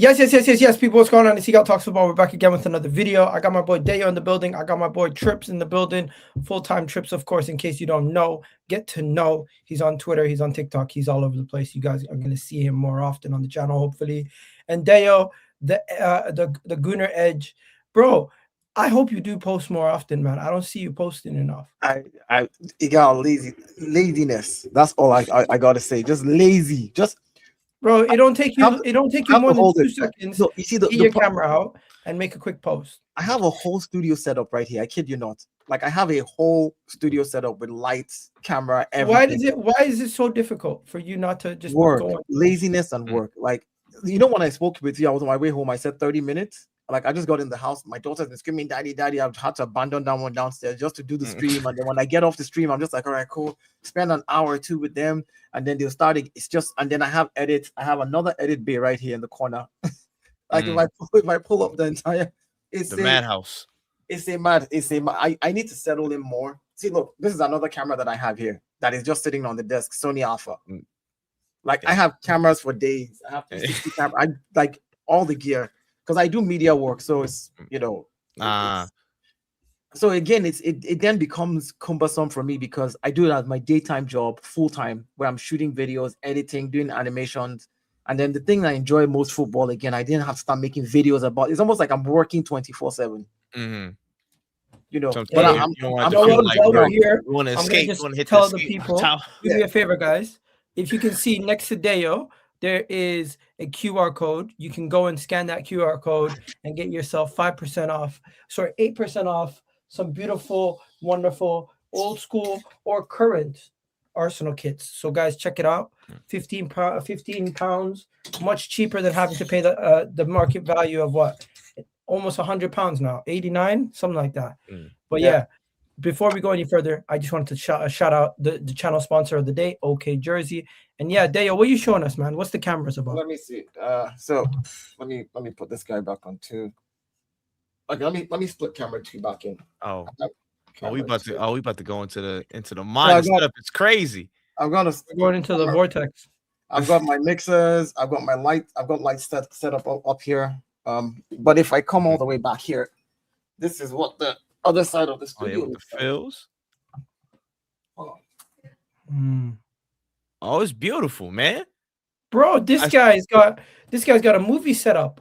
Yes. People, what's going on? It's Seagull Talks Football. We're back again with another video. I got my boy Deyo in the building. I got my boy Trips in the building. Full-time Trips, of course, in case you don't know. Get to know. He's on Twitter. He's on TikTok. He's all over the place. You guys are going to see him more often on the channel, hopefully. And Deyo, the Gooner Edge. Bro, I hope you do post more often, man. I don't see you posting enough. You got laziness. That's all I got to say. Just lazy. Bro, it don't take you more than 2 seconds. No, you see get your camera out and make a quick post. I have a whole studio set up right here. I kid you not. Like I have a whole studio set up with lights, camera, everything. Why is it so difficult for you not to just work, go on? laziness and work? Like, you know, when I spoke with you, I was on my way home. I said 30 minutes. Like I just got in the house. My daughter's been screaming, "Daddy, Daddy!" I've had to abandon that one downstairs just to do the stream. And then when I get off the stream, I'm just like, all right, cool. Spend an hour or two with them, and then they'll start. It's just, and then I have edits. I have another edit bay right here in the corner. Like if I pull up the entire, it's the madhouse. I need to settle in more. See, look, this is another camera that I have here that is just sitting on the desk, Sony Alpha. Like I have cameras for days. I have 360 camera. I like all the gear. Because I do media work, so it's, you know, so again, it then becomes cumbersome for me because I do it as my daytime job, full time, where I'm shooting videos, editing, doing animations, and then the thing I enjoy most football again, I didn't have to start making videos about. It's almost like I'm working 24/7. You know, So but I'm over here. You want to escape? You want to hit tell the people. Do me a favor, guys. If you can see next to Deyo, there is a QR code. You can go and scan that QR code and get yourself 5% off. Sorry, 8% off some beautiful, wonderful, old school or current Arsenal kits. So guys, check it out. 15 pounds, much cheaper than having to pay the market value of what? Almost £100 now, 89, something like that. But yeah. Before we go any further, I just wanted to shout out the channel sponsor of the day, OK Jersey. And yeah, Deyo, what are you showing us, man? What's the cameras about? Let me see. So let me put this guy back on too. Okay, let me split camera 2 back in. Are we about to go into the mind setup? It's crazy. I'm going into the vortex. I've got my mixers. I've got my light. I've got lights set up here. But if I come all the way back here, this is what the other side of the studio. With the fills. Oh, it's beautiful, man. Bro, this guy's got a movie set up.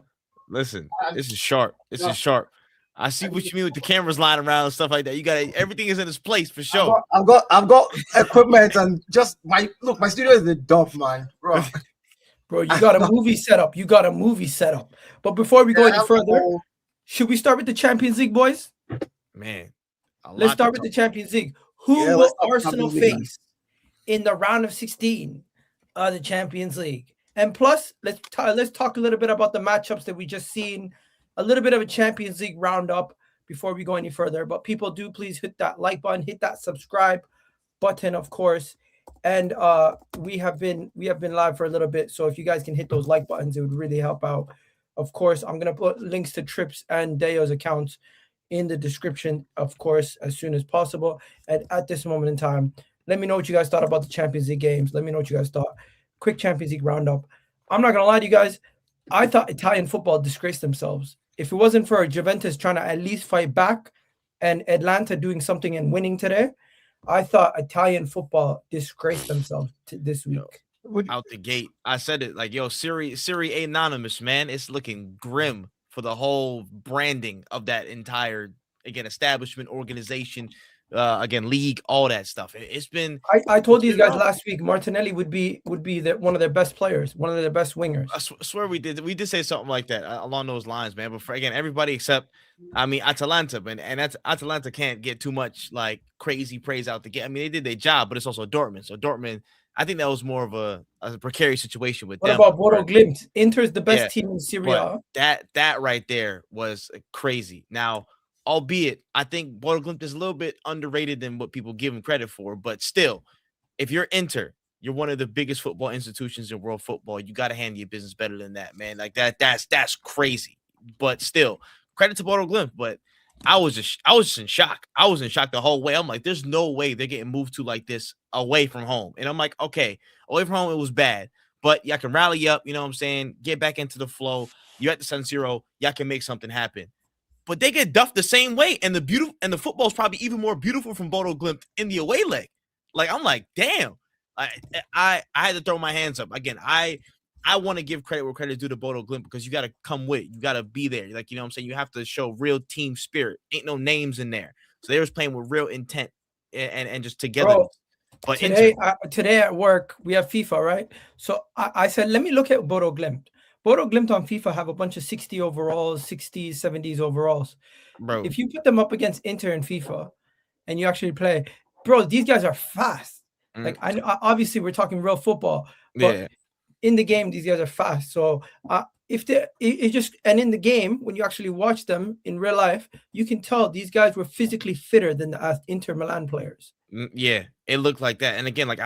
Listen, this is sharp. This is sharp. I see what you mean with the cameras lying around and stuff like that. You got everything is in its place for sure. I've got equipment and just my studio is the dump, man, bro. Bro, you got a movie setup. But before we go any further, should we start with the Champions League, boys? Man, let's start with the Champions League. Who will Arsenal face in the round of 16 of the Champions League? And plus, let's talk a little bit about the matchups that we just seen. A little bit of a Champions League roundup before we go any further. But people, do please hit that like button, hit that subscribe button, of course. And we have been live for a little bit, so if you guys can hit those like buttons, it would really help out. Of course, I'm gonna put links to Trips and Deyo's accounts in the description, of course, as soon as possible. And at this moment in time, let me know what you guys thought about the Champions League games. Let me know what you guys thought. Quick Champions League roundup. I'm not gonna lie to you guys. I thought Italian football disgraced themselves. If it wasn't for Juventus trying to at least fight back and Atalanta doing something and winning today, I thought Italian football disgraced themselves this week. Out the gate, I said it like, yo, Serie A anonymous, man. It's looking grim for the whole branding of that entire, again, establishment, organization, again, league, all that stuff. It's been. I told these guys last week Martinelli would be one of their best players, one of their best wingers. I swear we did say something like that along those lines, man. But for, again, everybody except, I mean, Atalanta, and that's Atalanta can't get too much like crazy praise out the gate. I mean, they did their job, but it's also Dortmund. So Dortmund, I think that was more of a precarious situation with them. What about Bodo glimt? Inter is the best team in Serie A. That right there was crazy. Now, albeit, I think Bodo glimt is a little bit underrated than what people give him credit for, but still, if you're Inter, you're one of the biggest football institutions in world football. You got to handle your business better than that, man. Like that's crazy. But still, credit to Bodo glimt. But I was just in shock. I was in shock the whole way. I'm like, there's no way they're getting moved to like this away from home. And I'm like, okay, away from home it was bad, but y'all can rally up. You know what I'm saying? Get back into the flow. You at the San Siro, y'all can make something happen. But they get duffed the same way, and the football is probably even more beautiful from Bodo Glimt in the away leg. Like, I'm like, damn. I had to throw my hands up again. I want to give credit where credit is due to Bodo Glimt, because you got to come with it. You got to be there. Like, you know what I'm saying? You have to show real team spirit. Ain't no names in there. So they was playing with real intent and just together. Bro, but today at work, we have FIFA, right? So I said, let me look at Bodo Glimt. Bodo Glimt on FIFA have a bunch of 60 overalls, 60s, 70s overalls. Bro, if you put them up against Inter in FIFA and you actually play, bro, these guys are fast. Like, I obviously we're talking real football, but in the game, these guys are fast. So if it just, and in the game, when you actually watch them in real life, you can tell these guys were physically fitter than the Inter Milan players. Yeah, it looked like that. And again, like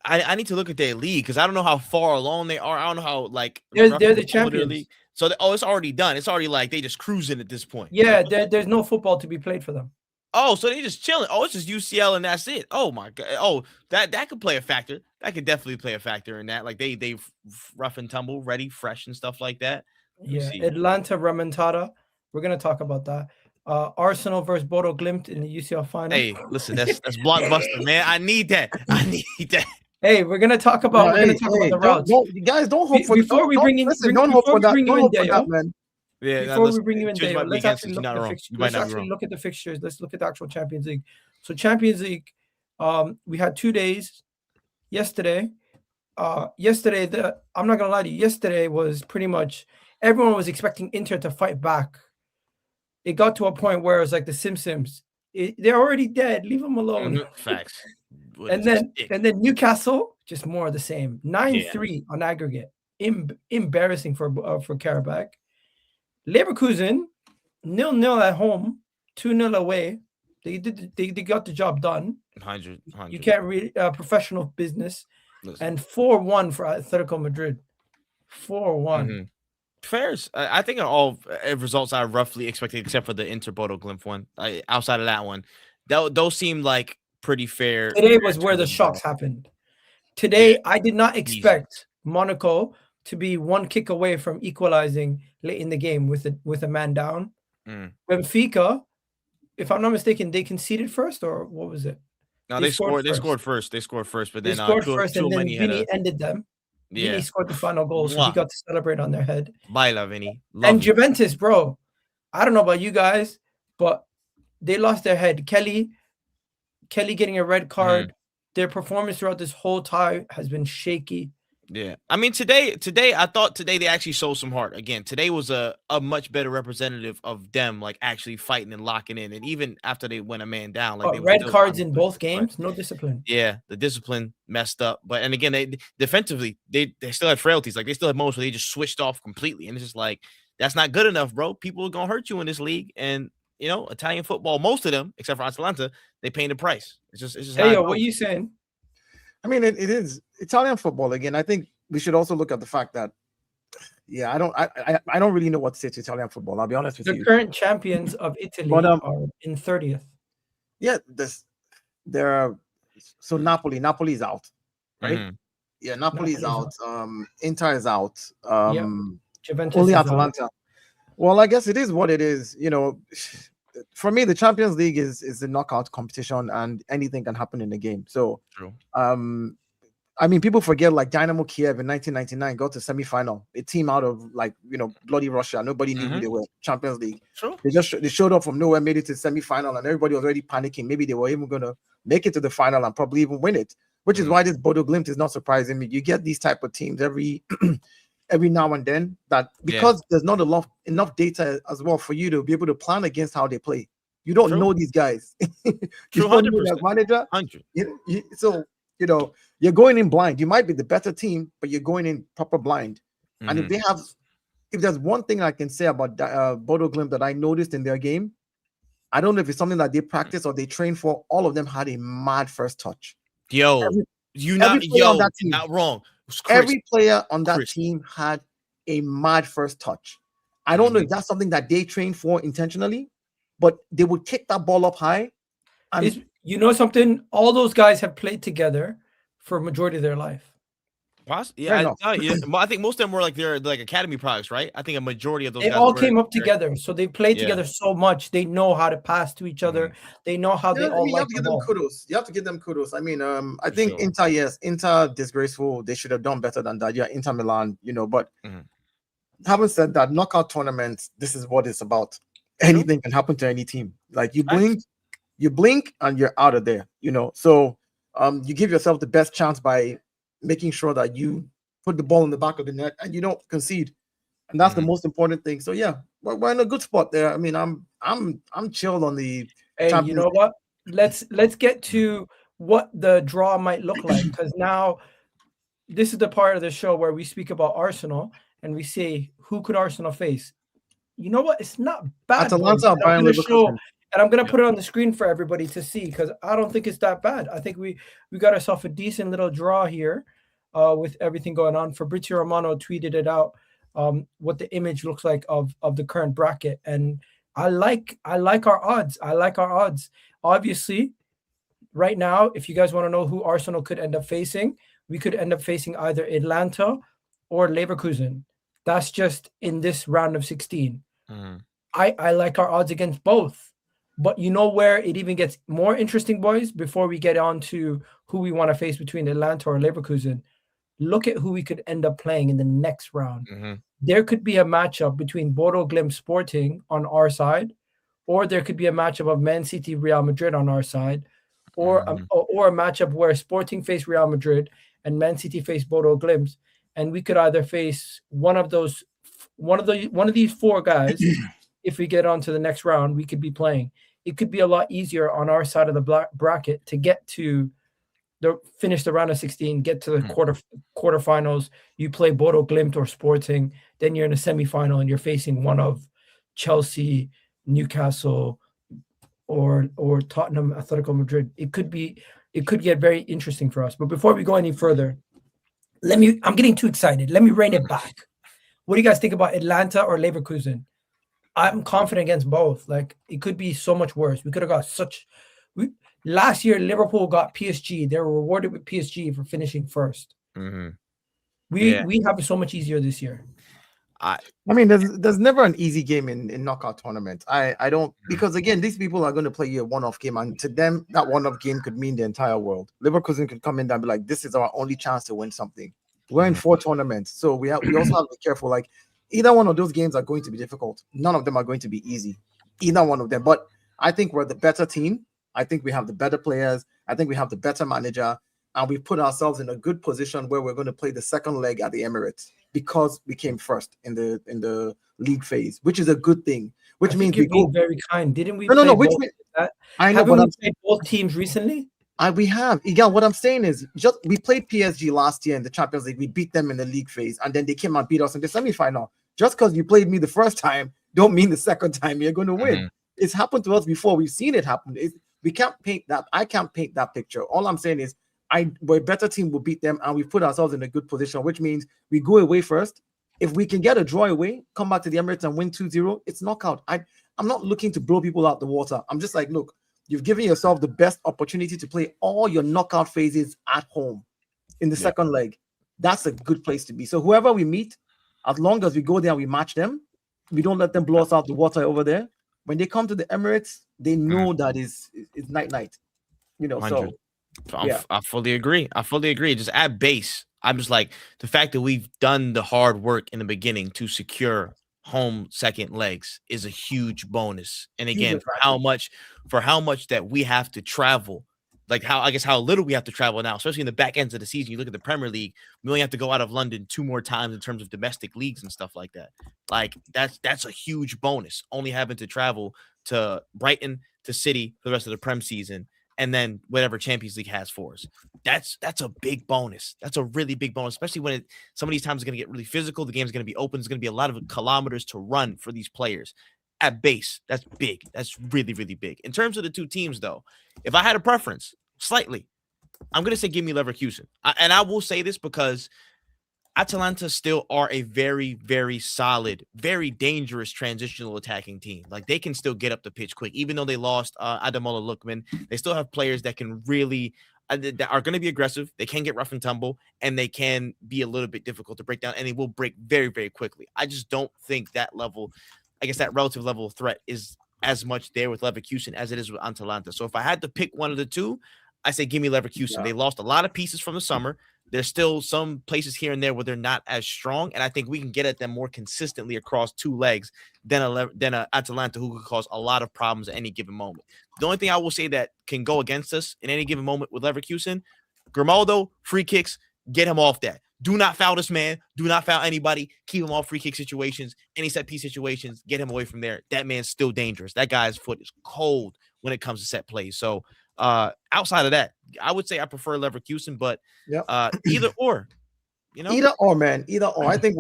I need to look at their league, because I don't know how far along they are. I don't know how, like, they're the champions. League. So it's already done. It's already like they just cruising at this point. Yeah, there's no football to be played for them. Oh, so they just chilling. Oh, it's just UCL and that's it. Oh my God. Oh, that could play a factor. That could definitely play a factor in that. Like they rough and tumble, ready, fresh and stuff like that. Yeah, Atalanta remontada. We're gonna talk about that. Arsenal versus Bodo Glimt in the UCL final. Hey, listen, that's blockbuster, man. I need that. Hey, we're gonna talk about the routes. Don't hope for before we bring in. Don't hope for that, man. Yeah, before we bring you in, Dale, let's actually look at the fixtures. Let's actually look at the fixtures. Let's look at the actual Champions League. So Champions League, we had 2 days. Yesterday, I'm not gonna lie to you. Yesterday was pretty much everyone was expecting Inter to fight back. It got to a point where it was like the Simpsons. They're already dead. Leave them alone. Facts. And then Newcastle, just more of the same. 9-3 on aggregate. Embarrassing for Karabakh. Leverkusen 0-0 at home, 2-0 away. They got the job done. 100. You can't read professional business. Listen. And 4-1 for Atletico Madrid. 4-1. Fairs. I think all results I roughly expected, except for the Inter Bodo Glimt one. Outside of that one, those seem like pretty fair. Today was where the shocks happened. Today, I did not expect Monaco to be one kick away from equalizing late in the game with a man down. Benfica, if I'm not mistaken, they conceded first, or what was it? No, they scored first. They scored first, but then they scored first, and then Deeney ended them. Yeah, Deeney scored the final goal, so he got to celebrate on their head. Baila, Vinny. And Juventus, bro, I don't know about you guys, but they lost their head. Kelly getting a red card. Their performance throughout this whole tie has been shaky. Yeah, I mean today I thought they actually showed some heart. Again, today was a much better representative of them, like actually fighting and locking in. And even after they went a man down, like red cards in both games, no discipline. Yeah, the discipline messed up. But and again, they defensively they still had frailties. Like they still had moments where they just switched off completely, and it's just like that's not good enough, bro. People are gonna hurt you in this league, and you know Italian football, most of them except for Atalanta, they paying the price. It's just. Hey, what are you saying? I mean, it is Italian football again. I think we should also look at the fact that, I don't really know what to say to Italian football. I'll be honest with you. The current champions of Italy are in 30th. Yeah, so Napoli's out, right? Yeah, Napoli's out. Inter is out. Juventus only Atalanta. Well, I guess it is what it is. You know, for me, the Champions League is a knockout competition, and anything can happen in the game. So, true. I mean, people forget like Dynamo Kiev in 1999 got to semifinal. A team out of bloody Russia. Nobody knew who they were. Champions League. True. They showed up from nowhere, made it to semifinal, and everybody was already panicking. Maybe they were even going to make it to the final and probably even win it. Which is why this Bodo Glimt is not surprising me. You get these type of teams every now and then, that because there's not enough data as well for you to be able to plan against how they play. You don't know these guys. You don't know their manager. 100. So you're going in blind. You might be the better team, but you're going in proper blind. And if there's one thing I can say about Bodo Glimt that I noticed in their game, I don't know if it's something that they practice or they train for. All of them had a mad first touch. Not wrong. Every player on that team had a mad first touch. I don't know if that's something that they train for intentionally, but they would kick that ball up high. And you know something? All those guys have played together for a majority of their life. Yeah, I think most of them were like they're like academy products, right? I think a majority of those They guys all came up together, so they played Yeah. together so much. They know how to pass to each other. They know how they all you like have to the give them ball. kudos. You have to give them kudos. I mean, I For think sure. Inter disgraceful. They should have done better than that. Yeah, Inter Milan, but Mhm. having said that, knockout tournaments, this is what it's about. True. Anything can happen to any team. Like you blink and you're out of there, So you give yourself the best chance by making sure that you put the ball in the back of the net and you don't concede. And that's the most important thing. So yeah, we're in a good spot there. I mean, I'm chilled on the Hey, you know what? Let's get to what the draw might look like, because now this is the part of the show where we speak about Arsenal and we say who could Arsenal face. You know what? It's not bad. Atalanta or Bayer Leverkusen. And I'm gonna put it on the screen for everybody to see, because I don't think it's that bad. I think we got ourselves a decent little draw here, with everything going on. Fabrizio Romano tweeted it out, what the image looks like of the current bracket, and I like our odds. Obviously, right now, if you guys want to know who Arsenal could end up facing, we could end up facing either Atalanta or Leverkusen. That's just in this round of 16. I like our odds against both. But you know where it even gets more interesting, boys, before we get on to who we want to face between Atalanta or Leverkusen? Look at who we could end up playing in the next round. There could be a matchup between Bodo Glimt Sporting on our side, or there could be a matchup of Man City Real Madrid on our side, or a matchup where Sporting face Real Madrid and Man City face Bodo Glimt, and we could either face one of these four guys. If we get on to the next round, we could be playing. It could be a lot easier on our side of the bracket to get to finish the round of 16, get to the quarterfinals. You play Bodo Glimt or Sporting, then you're in a semifinal and you're facing one of Chelsea, Newcastle, or Tottenham, Atletico Madrid. It could get very interesting for us. But before we go any further, I'm getting too excited. Let me rein it back. What do you guys think about Atlanta or Leverkusen? I'm confident against both. Like, it could be so much worse. We could have got last year, Liverpool got PSG. They were rewarded with PSG for finishing first. We have it so much easier this year. I mean, there's never an easy game in knockout tournament. I don't, because again, these people are going to play you a one-off game, and to them, that one-off game could mean the entire world. Leverkusen could come in and be like, this is our only chance to win something. We're in 4 tournaments, so we also have to be careful. Like, either one of those games are going to be difficult. None of them are going to be easy. Either one of them. But I think we're the better team. I think we have the better players. I think we have the better manager. And we put ourselves in a good position where we're going to play the second leg at the Emirates because we came first in the league phase, which is a good thing. Which means we go very kind. Didn't we? No. Which I know, but we played both teams recently. We have. Again, what I'm saying is, just we played PSG last year in the Champions League. We beat them in the league phase, and then they came and beat us in the semifinal. Just because you played me the first time, don't mean the second time you're going to win. It's happened to us before. We've seen it happen. We can't paint that. I can't paint that picture. All I'm saying is, we're a better team. Will beat them, and we put ourselves in a good position, which means we go away first. If we can get a draw away, come back to the Emirates and win 2-0, it's knockout. I'm not looking to blow people out the water. I'm just like, look, you've given yourself the best opportunity to play all your knockout phases at home in the second leg. That's a good place to be. So whoever we meet, as long as we go there and we match them, we don't let them blow us out the water over there. When they come to the Emirates, they know that it's night. So I fully agree. Just at base, I'm just like, the fact that we've done the hard work in the beginning to secure home second legs is a huge bonus. And again, for how much that we have to travel, like how little we have to travel now, especially in the back ends of the season. You look at the Premier League, we only have to go out of London 2 more times in terms of domestic leagues and stuff like that. Like, that's a huge bonus, only having to travel to Brighton, to City for the rest of the Prem season, and then whatever Champions League has for us. That's a big bonus. That's a really big bonus, especially when some of these times are going to get really physical. The game's going to be open. There's going to be a lot of kilometers to run for these players. At base, that's big. That's really, really big. In terms of the two teams, though, if I had a preference, slightly, I'm going to say give me Leverkusen. And I will say this because Atalanta still are a very, very solid, very dangerous transitional attacking team. Like, they can still get up the pitch quick. Even though they lost Ademola Lookman, they still have players that can really that are going to be aggressive. They can get rough and tumble, and they can be a little bit difficult to break down, and they will break very, very quickly. I just don't think that level, I guess that relative level of threat is as much there with Leverkusen as it is with Atalanta. So if I had to pick one of the two, I say give me Leverkusen. Yeah. They lost a lot of pieces from the summer. There's still some places here and there where they're not as strong, and I think we can get at them more consistently across 2 legs than a Atalanta who could cause a lot of problems at any given moment. The only thing I will say that can go against us in any given moment with Leverkusen, Grimaldo, free kicks, get him off that. Do not foul this man. Do not foul anybody. Keep him off free kick situations, any set piece situations. Get him away from there. That man's still dangerous. That guy's foot is cold when it comes to set plays. So outside of that, I would say I prefer Leverkusen, but either or. Either or, man. Either or. I think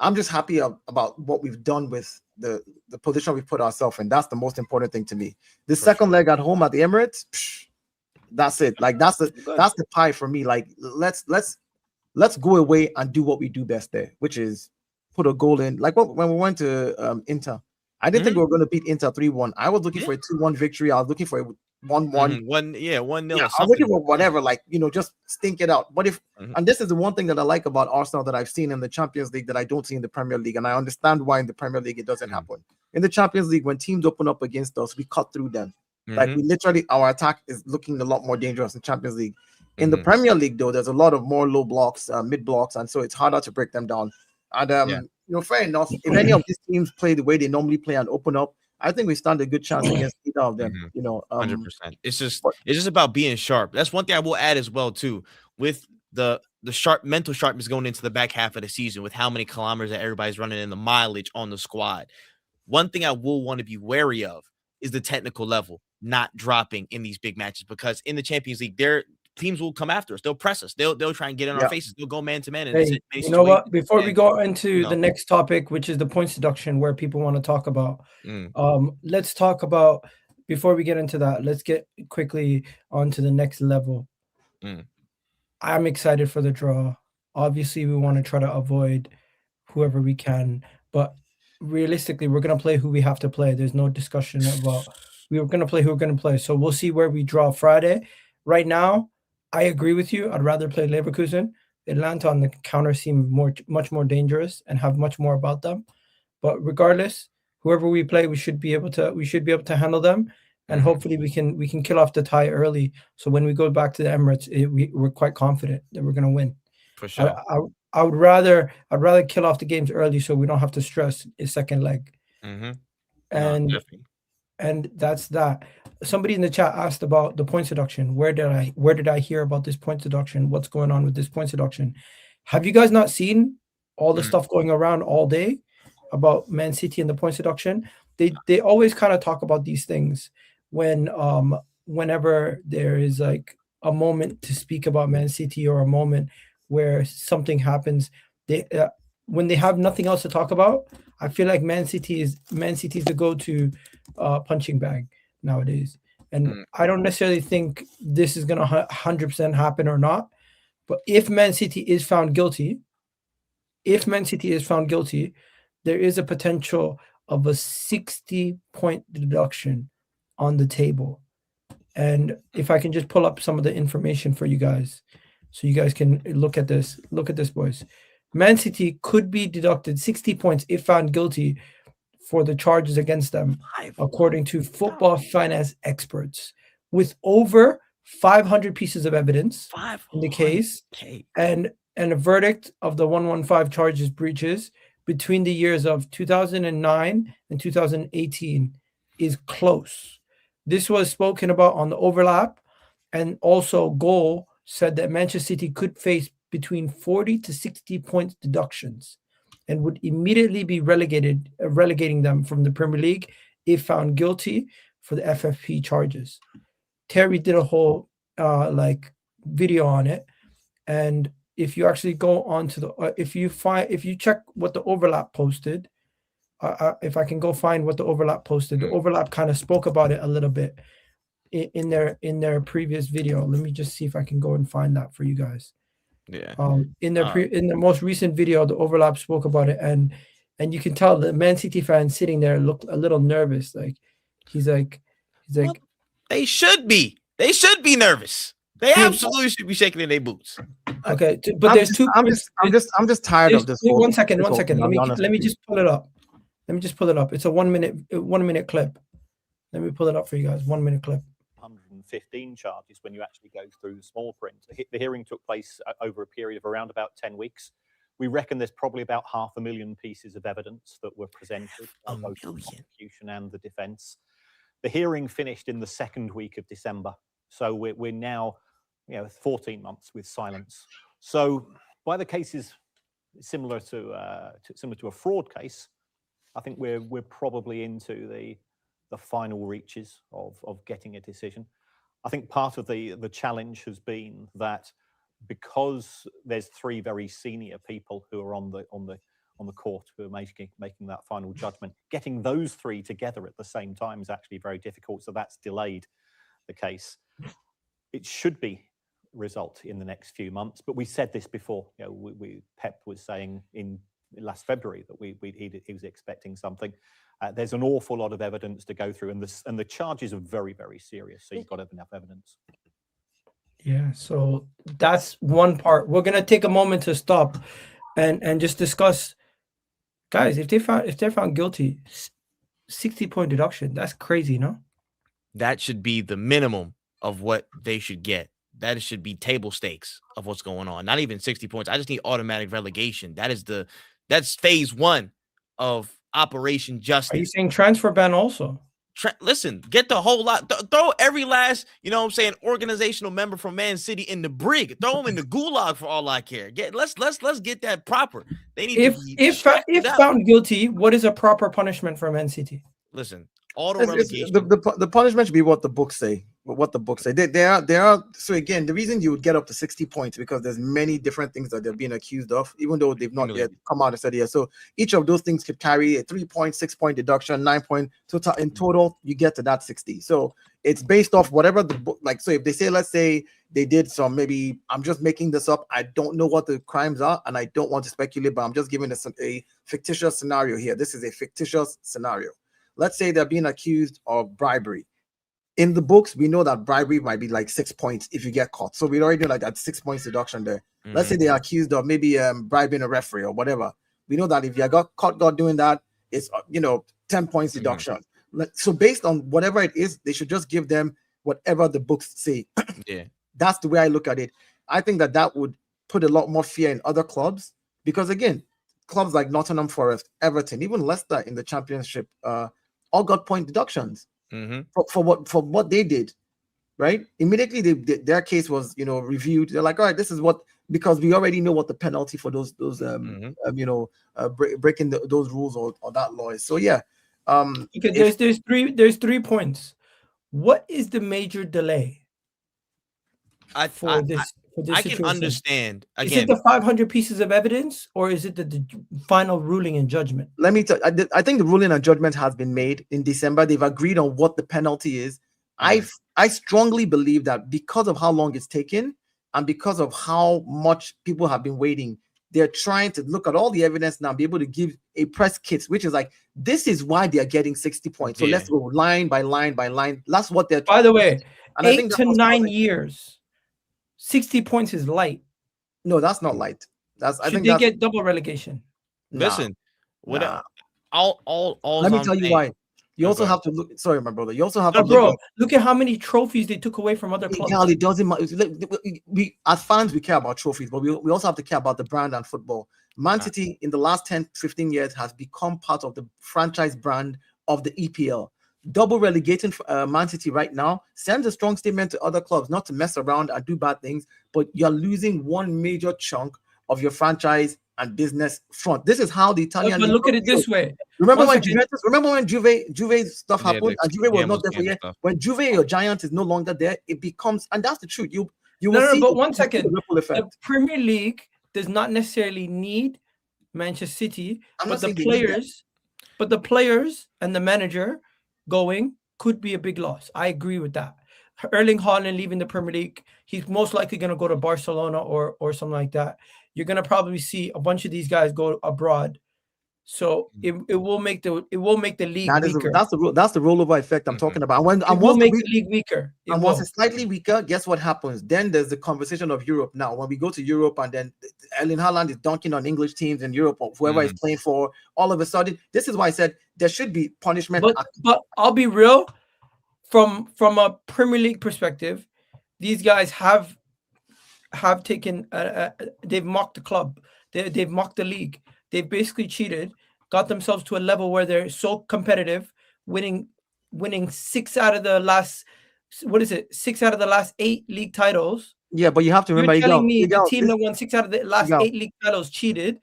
I'm just happy about what we've done with the position we put ourselves in. That's the most important thing to me. The second leg at home at the Emirates, that's it. Like that's the pie for me. Like let's go away and do what we do best there, which is put a goal in. Like when we went to Inter, I didn't think we were going to beat Inter 3-1. I was looking for a 2-1 victory. I was looking for a 1-1. 1-0. Yeah, I was looking for whatever, like, just stink it out. But and this is the one thing that I like about Arsenal that I've seen in the Champions League that I don't see in the Premier League. And I understand why in the Premier League it doesn't happen. In the Champions League, when teams open up against us, we cut through them. Like we literally, our attack is looking a lot more dangerous in Champions League. In the Premier League, though, there's a lot of more low blocks, mid blocks, and so it's harder to break them down. And fair enough. If any of these teams play the way they normally play and open up, I think we stand a good chance against either of them. 100%. It's just about being sharp. That's one thing I will add as well too, with the sharp mental sharpness going into the back half of the season, with how many kilometers that everybody's running and the mileage on the squad. One thing I will want to be wary of is the technical level not dropping in these big matches, because in the Champions League, teams will come after us. They'll press us. They'll try and get in our faces. They'll go man to man. Hey, you know what? Before we go into the next topic, which is the points deduction, where people want to talk about, let's talk about, before we get into that, let's get quickly on to the next level. I'm excited for the draw. Obviously, we want to try to avoid whoever we can, but realistically, we're going to play who we have to play. There's no discussion about we're going to play who we're going to play. So we'll see where we draw Friday. Right now, I agree with you. I'd rather play Leverkusen. Atalanta on the counter seem much more dangerous and have much more about them. But regardless, whoever we play, we should be able to handle them, and hopefully we can kill off the tie early. So when we go back to the Emirates, we're quite confident that we're going to win. For sure. I would rather kill off the games early so we don't have to stress a second leg. And that's that. Somebody in the chat asked about the points deduction. Where did I hear about this points deduction? What's going on with this points deduction? Have you guys not seen all the stuff going around all day about Man City and the points deduction? They always kind of talk about these things whenever there is like a moment to speak about Man City, or a moment where something happens. When they have nothing else to talk about, I feel like Man City is the go-to punching bag nowadays. And I don't necessarily think this is going to 100% happen or not. But if Man City is found guilty, there is a potential of a 60-point deduction on the table. And if I can just pull up some of the information for you guys, so you guys can look at this. Look at this, boys. Man City could be deducted 60 points if found guilty for the charges against them, according to football finance experts, with over 500 pieces of evidence in the case, and a verdict of the 115 charges breaches between the years of 2009 and 2018 is close. This was spoken about on the overlap, and also Goal said that Manchester City could face between 40 to 60 points deductions and would immediately be relegating them from the Premier League if found guilty for the FFP charges. Terry did a whole video on it, and if you actually go on to the if you check what the overlap posted, if I can go find what the overlap posted, the overlap kind of spoke about it a little bit in their previous video. Let me just see if I can go and find that for you guys. In the most recent video, the overlap spoke about it, and you can tell the Man City fan sitting there looked a little nervous. Like he's like they should be nervous. They absolutely should be shaking in their boots. Okay, but there's two. I'm just tired of this. One second. Let me just pull it up. It's a 1 minute clip. Let me pull it up for you guys. 1 minute clip. 115 charges when you actually go through the small print. The hearing took place over a period of around about 10 weeks. We reckon there's probably about 500,000 pieces of evidence that were presented by both the prosecution and the defence. The hearing finished in the second week of December, so we're now, 14 months with silence. So, by the cases similar to a fraud case, I think we're probably into the final reaches of getting a decision. I think part of the challenge has been that because there's three very senior people who are on the court who are making that final judgment, getting those three together at the same time is actually very difficult. So that's delayed the case. It should be result in the next few months, but we said this before. Pep was saying in last February that he was expecting something. There's an awful lot of evidence to go through, and the charges are very, very serious. So you've got to have enough evidence. Yeah, so that's one part. We're gonna take a moment to stop and just discuss, guys. If they're found guilty, 60-point deduction. That's crazy, no? That should be the minimum of what they should get. That should be table stakes of what's going on. Not even 60 points. I just need automatic relegation. That's phase one of Operation Justice. Are you saying transfer ban also? Listen, get the whole lot. Throw every last, organizational member from Man City in the brig. Throw them in the gulag for all I care. Let's get that proper. They need if found guilty, what is a proper punishment for Man City? Listen, auto relegation. The punishment should be what the books say. What the books say. There are. So again, the reason you would get up to 60 points because there's many different things that they're being accused of, even though they've not yet come out and said yeah. So each of those things could carry a 3-point, 6-point deduction, 9-point. So in total, you get to that 60. So it's based off whatever the book. Like, so if they say, let's say they did some, maybe I'm just making this up. I don't know what the crimes are, and I don't want to speculate, but I'm just giving a fictitious scenario here. This is a fictitious scenario. Let's say they're being accused of bribery. In the books, we know that bribery might be like 6 points if you get caught. So we already do like that 6 points deduction there. Let's say they're accused of maybe bribing a referee or whatever. We know that if you got caught doing that, it's 10 points deduction. So based on whatever it is, they should just give them whatever the books say. Yeah, that's the way I look at it. I think that would put a lot more fear in other clubs because again, clubs like Nottingham Forest, Everton, even Leicester in the Championship, all got point deductions. For what they did, right? Immediately their case was reviewed. They're like, all right, this is what, because we already know what the penalty for those breaking those rules or that law is. So yeah, there's 3 points. What is the major delay? I can understand. Again, is it the 500 pieces of evidence or is it the final ruling and judgment? Let me tell you, I think the ruling and judgment has been made in December. They've agreed on what the penalty is. I strongly believe that because of how long it's taken and because of how much people have been waiting, they're trying to look at all the evidence now and be able to give a press kit, which is like, this is why they are getting 60 points. So let's go line by line by line. That's what they're. By the way, 8 to 9 years. 60 points is light. No, that's not light. I think they get double relegation. Listen, let me tell you why. You also have to look. Sorry, my brother. You also have to look at how many trophies they took away from other clubs. It doesn't matter. We as fans, we care about trophies, but we also have to care about the brand and football. Man City in the last 10, 15 years has become part of the franchise brand of the EPL. Double relegating Man City right now sends a strong statement to other clubs not to mess around and do bad things, but you're losing one major chunk of your franchise and business front. This is how the Italian. But look at it this way. Remember when Juve stuff happened and Juve was not there for yet. When Juve, your giant, is no longer there, it becomes, and that's the truth. You will see. But 1 second, the Premier League does not necessarily need Manchester City, but the players and the manager going could be a big loss. I agree with that. Erling Haaland leaving the Premier League, he's most likely going to go to Barcelona or something like that. You're going to probably see a bunch of these guys go abroad. So it will make the league weaker. That's the rollover effect I'm talking about. It will make the league weaker. Once it's slightly weaker, guess what happens? Then there's the conversation of Europe. Now, when we go to Europe and then Erling Haaland is dunking on English teams in Europe or whoever he's playing for, all of a sudden, this is why I said there should be punishment. But I'll be real, from a Premier League perspective, these guys have taken they've mocked the club. They've mocked the league. They've basically cheated, got themselves to a level where they're so competitive, winning 6 out of the last 8 league titles. Yeah, but you have to remember, you're telling me the team that won 6 out of the last 8 league titles cheated.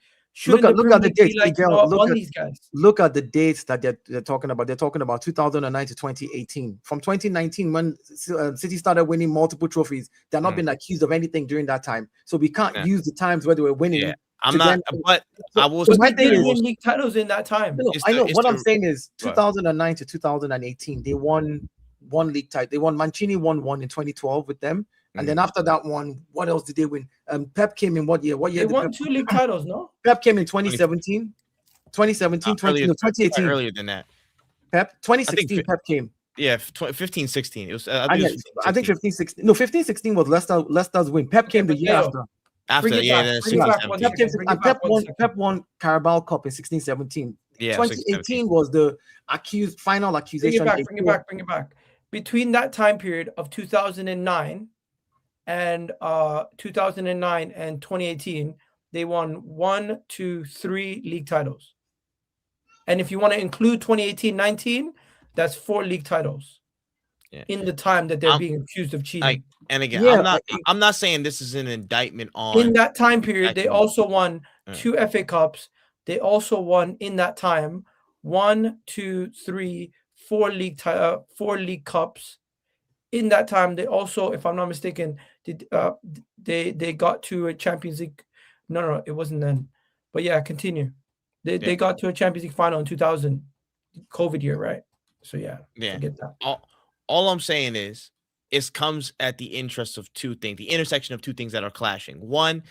Look at the dates. Look at the dates that they're talking about. They're talking about 2009 to 2018. From 2019, when City started winning multiple trophies, they're not been accused of anything during that time. So we can't use the times where they were winning. Yeah. I will. They didn't win league titles in that time. I know. What I'm saying is 2009 to 2018, they won one league title. They won. Mancini won one in 2012 with them. And then after that one, what else did they win? Pep came in what year? They won 2 league titles, no? Pep came in 2017. 2018. Earlier than that. Pep, 2016, Pep came. Yeah, 15, 16. It was, I think 15, 16. No, 15, 16 was Leicester's win. Pep came the year after. Pep won Carabao Cup in 16, 17. Yeah, 2018 was the final accusation. Bring it back. Between that time period of 2009 and 2018, they won 1, 2, 3 league titles. And if you want to include 2018-19, that's 4 league titles in the time that they're being accused of cheating. I'm not saying this is an indictment on. In that time period, they also won 2 FA Cups. They also won in that time 1, 2, 3, 4 league cups. In that time, they also, if I'm not mistaken, they got to a Champions League. No, it wasn't then. But yeah, continue. They got to a Champions League final in 2000, COVID year, right? So I get that. All I'm saying is, it comes at the interest of 2 things, the intersection of 2 things that are clashing. One,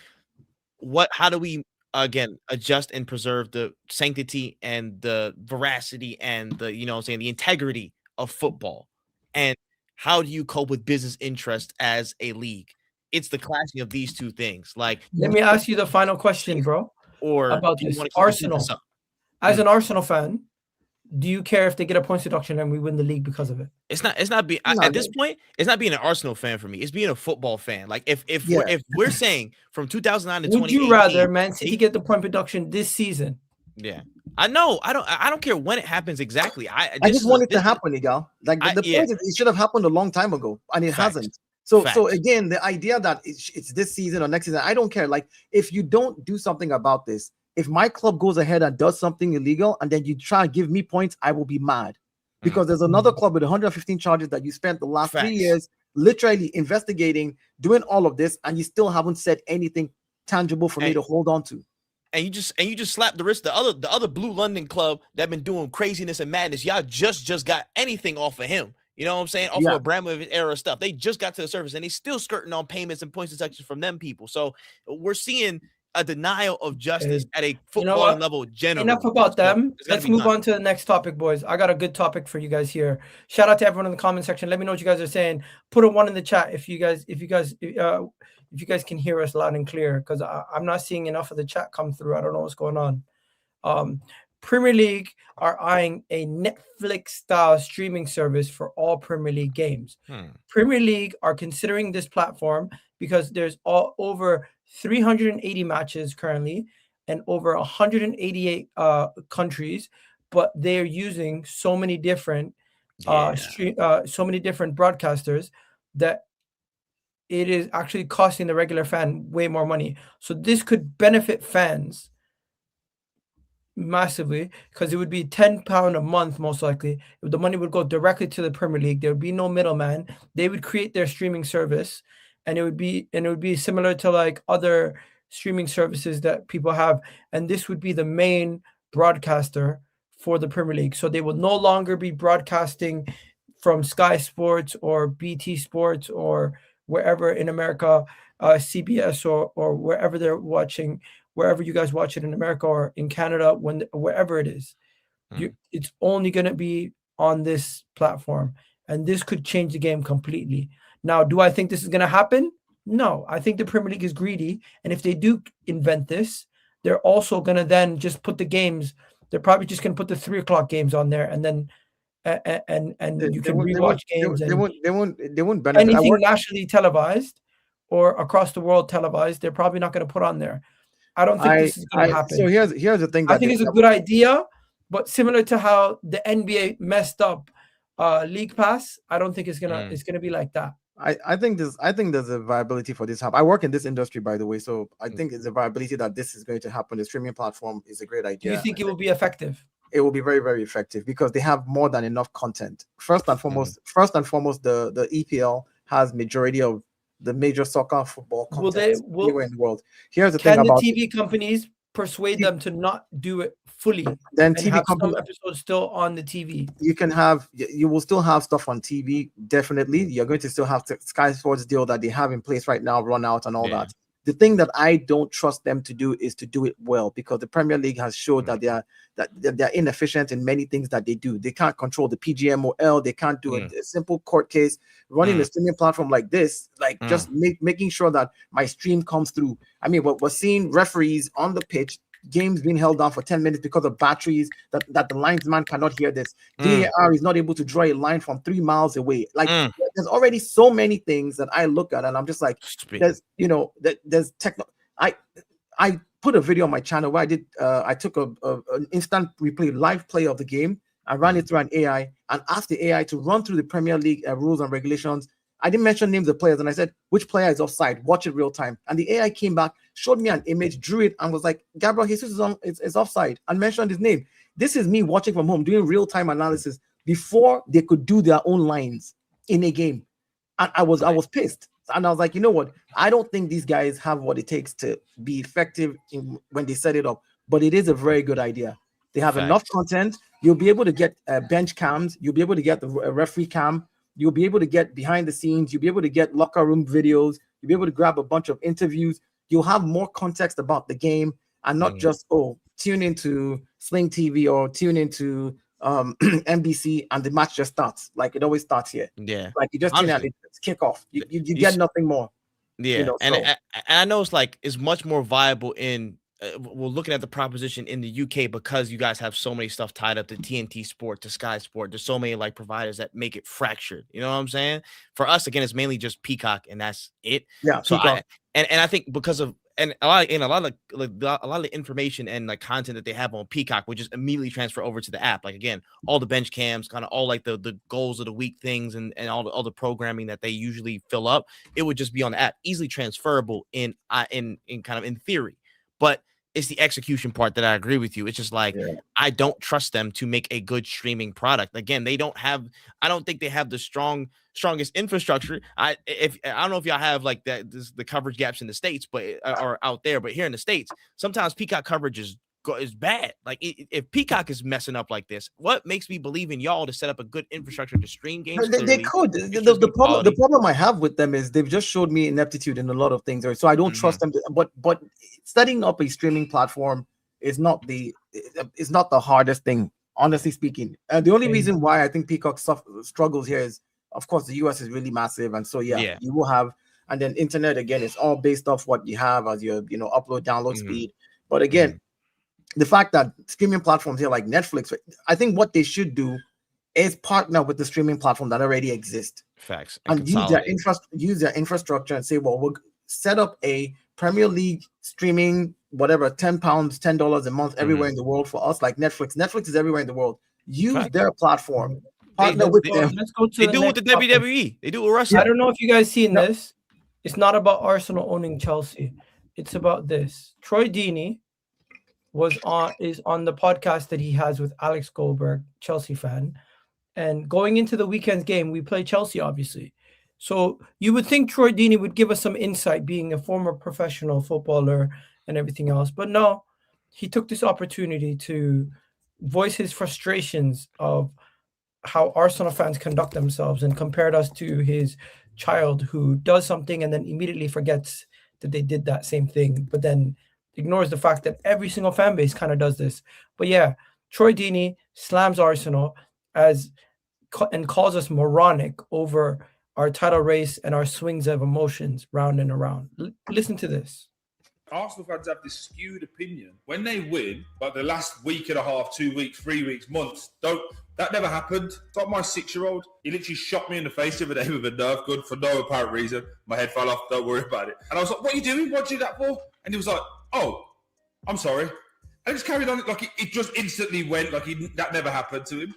how do we again adjust and preserve the sanctity and the veracity and the the integrity of football, and how do you cope with business interest as a league? It's the clashing of these 2 things. Like, let me ask you the final question, bro. Or about this Arsenal. As an Arsenal fan, do you care if they get a points deduction and we win the league because of it? At this point, it's not being an Arsenal fan for me. It's being a football fan. Like if we're saying from 2009 to 2018, would you rather Man City get the point deduction this season? Yeah, I know. I don't care when it happens exactly. I just want it to happen, Igal. Like the point is, it should have happened a long time ago, and it hasn't. So again, the idea that it's this season or next season, I don't care. Like, if you don't do something about this, if my club goes ahead and does something illegal and then you try and give me points, I will be mad, because there's another club with 115 charges that you spent the last 3 years literally investigating, doing all of this, and you still haven't said anything tangible for me to hold on to. And you just slap the wrist. The other Blue London club that been doing craziness and madness, y'all just got anything off of him. You know what I'm saying? Off of Abramovich era stuff. They just got to the surface, and they still skirting on payments and points deductions from them people. So we're seeing a denial of justice at a football level. Generally, enough about them. Let's move on to the next topic, boys. I got a good topic for you guys here. Shout out to everyone in the comment section. Let me know what you guys are saying. Put a 1 in the chat if you guys can hear us loud and clear, because I'm not seeing enough of the chat come through. I don't know what's going on. Premier League are eyeing a Netflix-style streaming service for all Premier League games. Premier League are considering this platform because there's over 380 matches currently and over 188 countries, but they're using so many different broadcasters that it is actually costing the regular fan way more money. So this could benefit fans massively, because it would be £10 a month most likely. The money would go directly to the Premier League. There would be no middleman. They would create their streaming service, and it would be similar to like other streaming services that people have, and this would be the main broadcaster for the Premier League. So they will no longer be broadcasting from Sky Sports or BT Sports or wherever in America, CBS or wherever they're watching wherever you guys watch it in America or in Canada, wherever it is. It's only going to be on this platform, and this could change the game completely. Now, do I think this is going to happen? No, I think the Premier League is greedy, and if they do invent this, they're also going to then just put the games. They're probably just going to put the 3:00 games on there, and then you can rewatch games. They won't benefit. Anything nationally televised or across the world televised, they're probably not going to put on there. I don't think this is going to happen. So here's the thing. I think it's a good idea, but similar to how the NBA messed up League Pass, I don't think it's gonna be like that. I think there's a viability for this happen. I work in this industry, by the way, so I think it's a viability that this is going to happen. The streaming platform is a great idea. Do you think it will be effective? It will be very, very effective because they have more than enough content. First and foremost, the EPL has majority of the major soccer football content anywhere in the world. Here's the thing about TV companies persuade them to not do it fully, then and TV have companies, some episodes still on the TV. You will still have stuff on TV. Definitely, you're going to still have the Sky Sports deal that they have in place right now run out and all that. The thing that I don't trust them to do is to do it well, because the Premier League has showed that they're inefficient in many things that they do. They can't control the PGMOL. They can't do a simple court case. Running a streaming platform like this, just making sure that my stream comes through. I mean, we're seeing referees on the pitch, games being held down for 10 minutes because of batteries that the linesman cannot hear this. VAR is not able to draw a line from 3 miles away. There's already so many things that I look at and I'm just like, there's techno. I put a video on my channel where I took an instant replay, live play of the game. I ran it through an AI and asked the AI to run through the Premier League rules and regulations. I didn't mention names of players, and I said, which player is offside? Watch it real time. And the AI came back, showed me an image, drew it, and was like, Gabriel Jesus is offside, and mentioned his name. This is me watching from home, doing real-time analysis before they could do their own lines in a game. And I was pissed. And I was like, you know what? I don't think these guys have what it takes to be effective when they set it up. But it is a very good idea. They have enough content. You'll be able to get bench cams. You'll be able to get the referee cam. You'll be able to get behind the scenes. You'll be able to get locker room videos. You'll be able to grab a bunch of interviews. You'll have more context about the game and not just, tune into Sling TV or tune into NBC and the match just starts. Like it always starts here. Yeah. Like you just tune out, it's kickoff. You get nothing more. Yeah. And I know it's much more viable in we're looking at the proposition in the UK because you guys have so many stuff tied up to TNT Sport, to Sky Sport. There's so many providers that make it fractured. You know what I'm saying? For us, again, it's mainly just Peacock, and that's it. Yeah. So I think because of a lot of the information and content that they have on Peacock would just immediately transfer over to the app. Again, all the bench cams, kind of all the goals of the week things and all the programming that they usually fill up, it would just be on the app, easily transferable in theory. But it's the execution part that I agree with you. It's just I don't trust them to make a good streaming product. Again, I don't think they have the strongest infrastructure. I don't know if y'all have the coverage gaps in the States, but or out there, but here in the States, sometimes Peacock coverage is bad. If Peacock is messing up like this, what makes me believe in y'all to set up a good infrastructure to stream games? They could. The problem I have with them is they've just showed me ineptitude in a lot of things, so I don't trust them. But setting up a streaming platform is not the hardest thing, honestly speaking. The only reason why I think Peacock struggles here is, of course, the US is really massive, and so you will have, and then internet again is all based off what you have as your upload download speed. But again. The fact that streaming platforms here like Netflix, I think what they should do is partner with the streaming platform that already exists. Facts. And use their infrastructure and say, well, we'll set up a Premier League streaming, whatever, £10, $10 a month everywhere in the world for us, like Netflix. Netflix is everywhere in the world. Use their platform. Partner with them. They do it with the WWE. They do it with Russia. I don't know if you guys seen this. It's not about Arsenal owning Chelsea. It's about this. Troy Deeney is on the podcast that he has with Alex Goldberg, Chelsea fan. And going into the weekend's game, we play Chelsea, obviously. So you would think Troy Deeney would give us some insight, being a former professional footballer and everything else. But no, he took this opportunity to voice his frustrations of how Arsenal fans conduct themselves and compared us to his child who does something and then immediately forgets that they did that same thing, but then ignores the fact that every single fan base kind of does this. But yeah, Troy Deeney slams Arsenal and calls us moronic over our title race and our swings of emotions round and around. Listen to this. Arsenal fans have this skewed opinion. When they win, like the last week and a half, 2 weeks, 3 weeks, months, that never happened. Got my 6-year-old. He literally shot me in the face the other day with a Nerf gun for no apparent reason. My head fell off. Don't worry about it. And I was like, what are you doing? What do you do that for? And he was like, oh, I'm sorry. And he just carried on. Like it just instantly went like that never happened to him.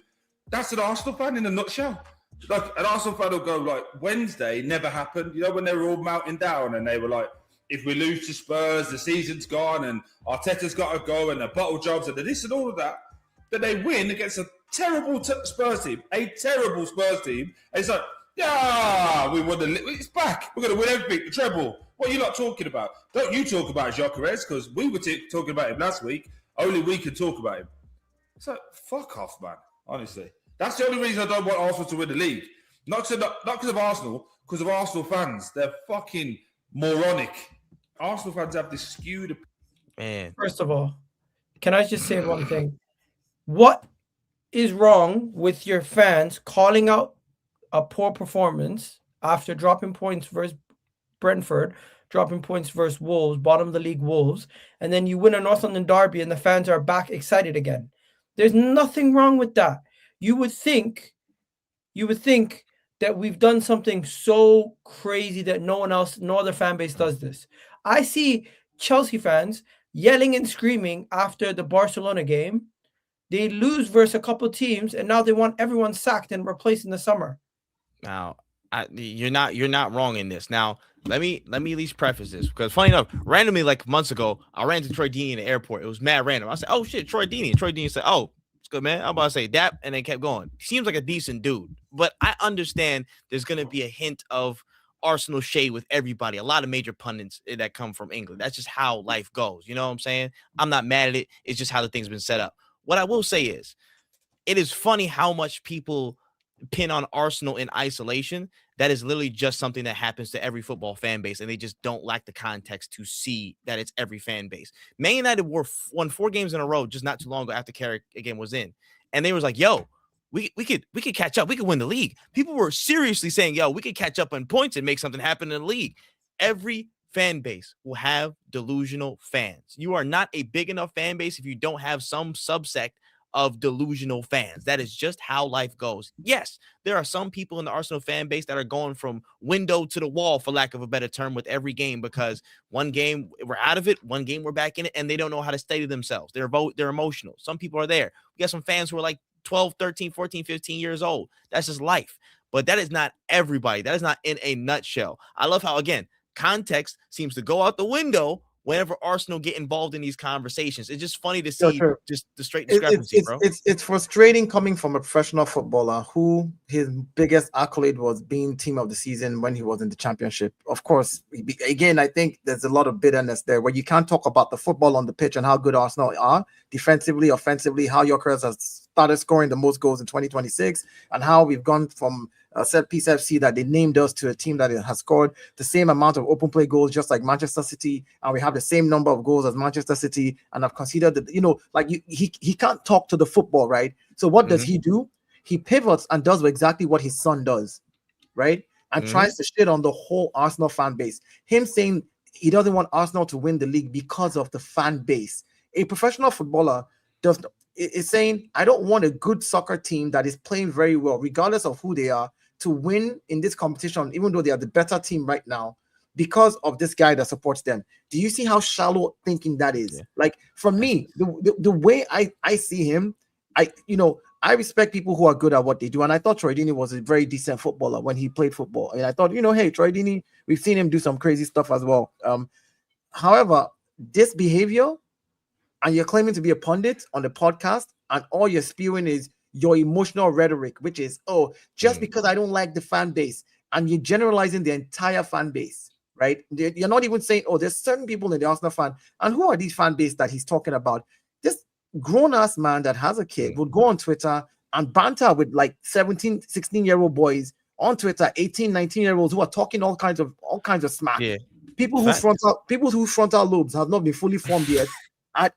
That's an Arsenal fan in a nutshell. Like an Arsenal fan will go like, Wednesday never happened. You know, when they were all melting down and they were like, if we lose to Spurs, the season's gone and Arteta's got to go and the bottle jobs and the this and all of that. Then they win against a terrible Spurs team, and it's like, yeah, we won it's back. We're going to win everything, the treble. What are you not talking about? Don't you talk about Gyökeres, because we were talking about him last week. Only we can talk about him. It's like, fuck off, man, honestly. That's the only reason I don't want Arsenal to win the league. Not because of Arsenal, because of Arsenal fans. They're fucking moronic. Arsenal fans have this skewed. Man. First of all, can I just say one thing? What is wrong with your fans calling out a poor performance after dropping points versus Brentford, dropping points versus Wolves, bottom of the league Wolves, and then you win a North London derby and the fans are back excited again? There's nothing wrong with that. You would think that we've done something so crazy that no other fan base does this. I see Chelsea fans yelling and screaming after the Barcelona game. They lose versus a couple teams, and now they want everyone sacked and replaced in the summer. Now, you're not wrong in this. Now, let me at least preface this, because funny enough, randomly like months ago, I ran to Troy Deeney in the airport. It was mad random. I said, "Oh shit, Troy Deeney." And Troy Deeney said, "Oh, it's good, man." I'm about to say that, and then kept going. He seems like a decent dude, but I understand there's gonna be a hint of Arsenal shade with everybody. A lot of major pundits that come from England. That's just how life goes. You know what I'm saying? I'm not mad at it. It's just how the thing's been set up. What I will say is, it is funny how much people pin on Arsenal in isolation. That is literally just something that happens to every football fan base, and they just don't lack the context to see that it's every fan base. Man United won 4 games in a row just not too long ago after Carrick again was in, and they was like, "Yo, we could catch up. We could win the league." People were seriously saying, "Yo, we could catch up on points and make something happen in the league." Every fan base will have delusional fans. You are not a big enough fan base if you don't have some subsect of delusional fans. That is just how life goes. Yes, there are some people in the Arsenal fan base that are going from window to the wall, for lack of a better term, with every game, because one game we're out of it, one game we're back in it, and they don't know how to steady themselves. They're emotional. Some people are there. We got some fans who are like 12, 13, 14, 15 years old. That's just life. But that is not everybody. That is not in a nutshell. I love how, again, context seems to go out the window whenever Arsenal get involved in these conversations. It's just funny to see just the straight discrepancy, bro. It's frustrating coming from a professional footballer who his biggest accolade was being team of the season when he was in the championship. Of course, again, I think there's a lot of bitterness there where you can't talk about the football on the pitch and how good Arsenal are defensively, offensively, how Gyökeres has started scoring the most goals in 2026, and how we've gone from Set Piece FC that they named us to a team that has scored the same amount of open play goals just like Manchester City, and we have the same number of goals as Manchester City, and I've considered that, he can't talk to the football, right? So what does he do? He pivots and does exactly what his son does, right? And tries to shit on the whole Arsenal fan base. Him saying he doesn't want Arsenal to win the league because of the fan base. A professional footballer is saying, I don't want a good soccer team that is playing very well, regardless of who they are, to win in this competition, even though they are the better team right now, because of this guy that supports them. Do you see how shallow thinking that is? Yeah. Like, for me, the way I see him, I respect people who are good at what they do. And I thought Troy Deeney was a very decent footballer when he played football. And I thought, hey, Troy Deeney, we've seen him do some crazy stuff as well. However, this behavior, and you're claiming to be a pundit on the podcast, and all you're spewing is your emotional rhetoric, which is, just because I don't like the fan base, and you're generalizing the entire fan base, right? You're not even saying, there's certain people in the Arsenal fan, and who are these fan base that he's talking about? This grown-ass man that has a kid would go on Twitter and banter with like 17, 16-year-old boys on Twitter, 18, 19-year-olds who are talking all kinds of smack. Yeah. People whose frontal lobes have not been fully formed yet.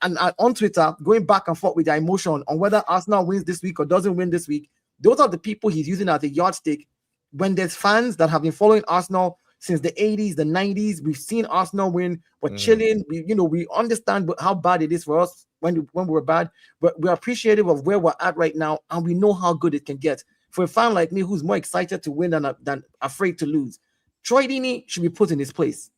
And on Twitter, going back and forth with their emotion on whether Arsenal wins this week or doesn't win this week. Those are the people he's using as a yardstick. When there's fans that have been following Arsenal since the 80s, the 90s, we've seen Arsenal win. We're chilling. We understand how bad it is for us when we're bad, but we're appreciative of where we're at right now, and we know how good it can get. For a fan like me who's more excited to win than afraid to lose, Troy Deeney should be put in his place.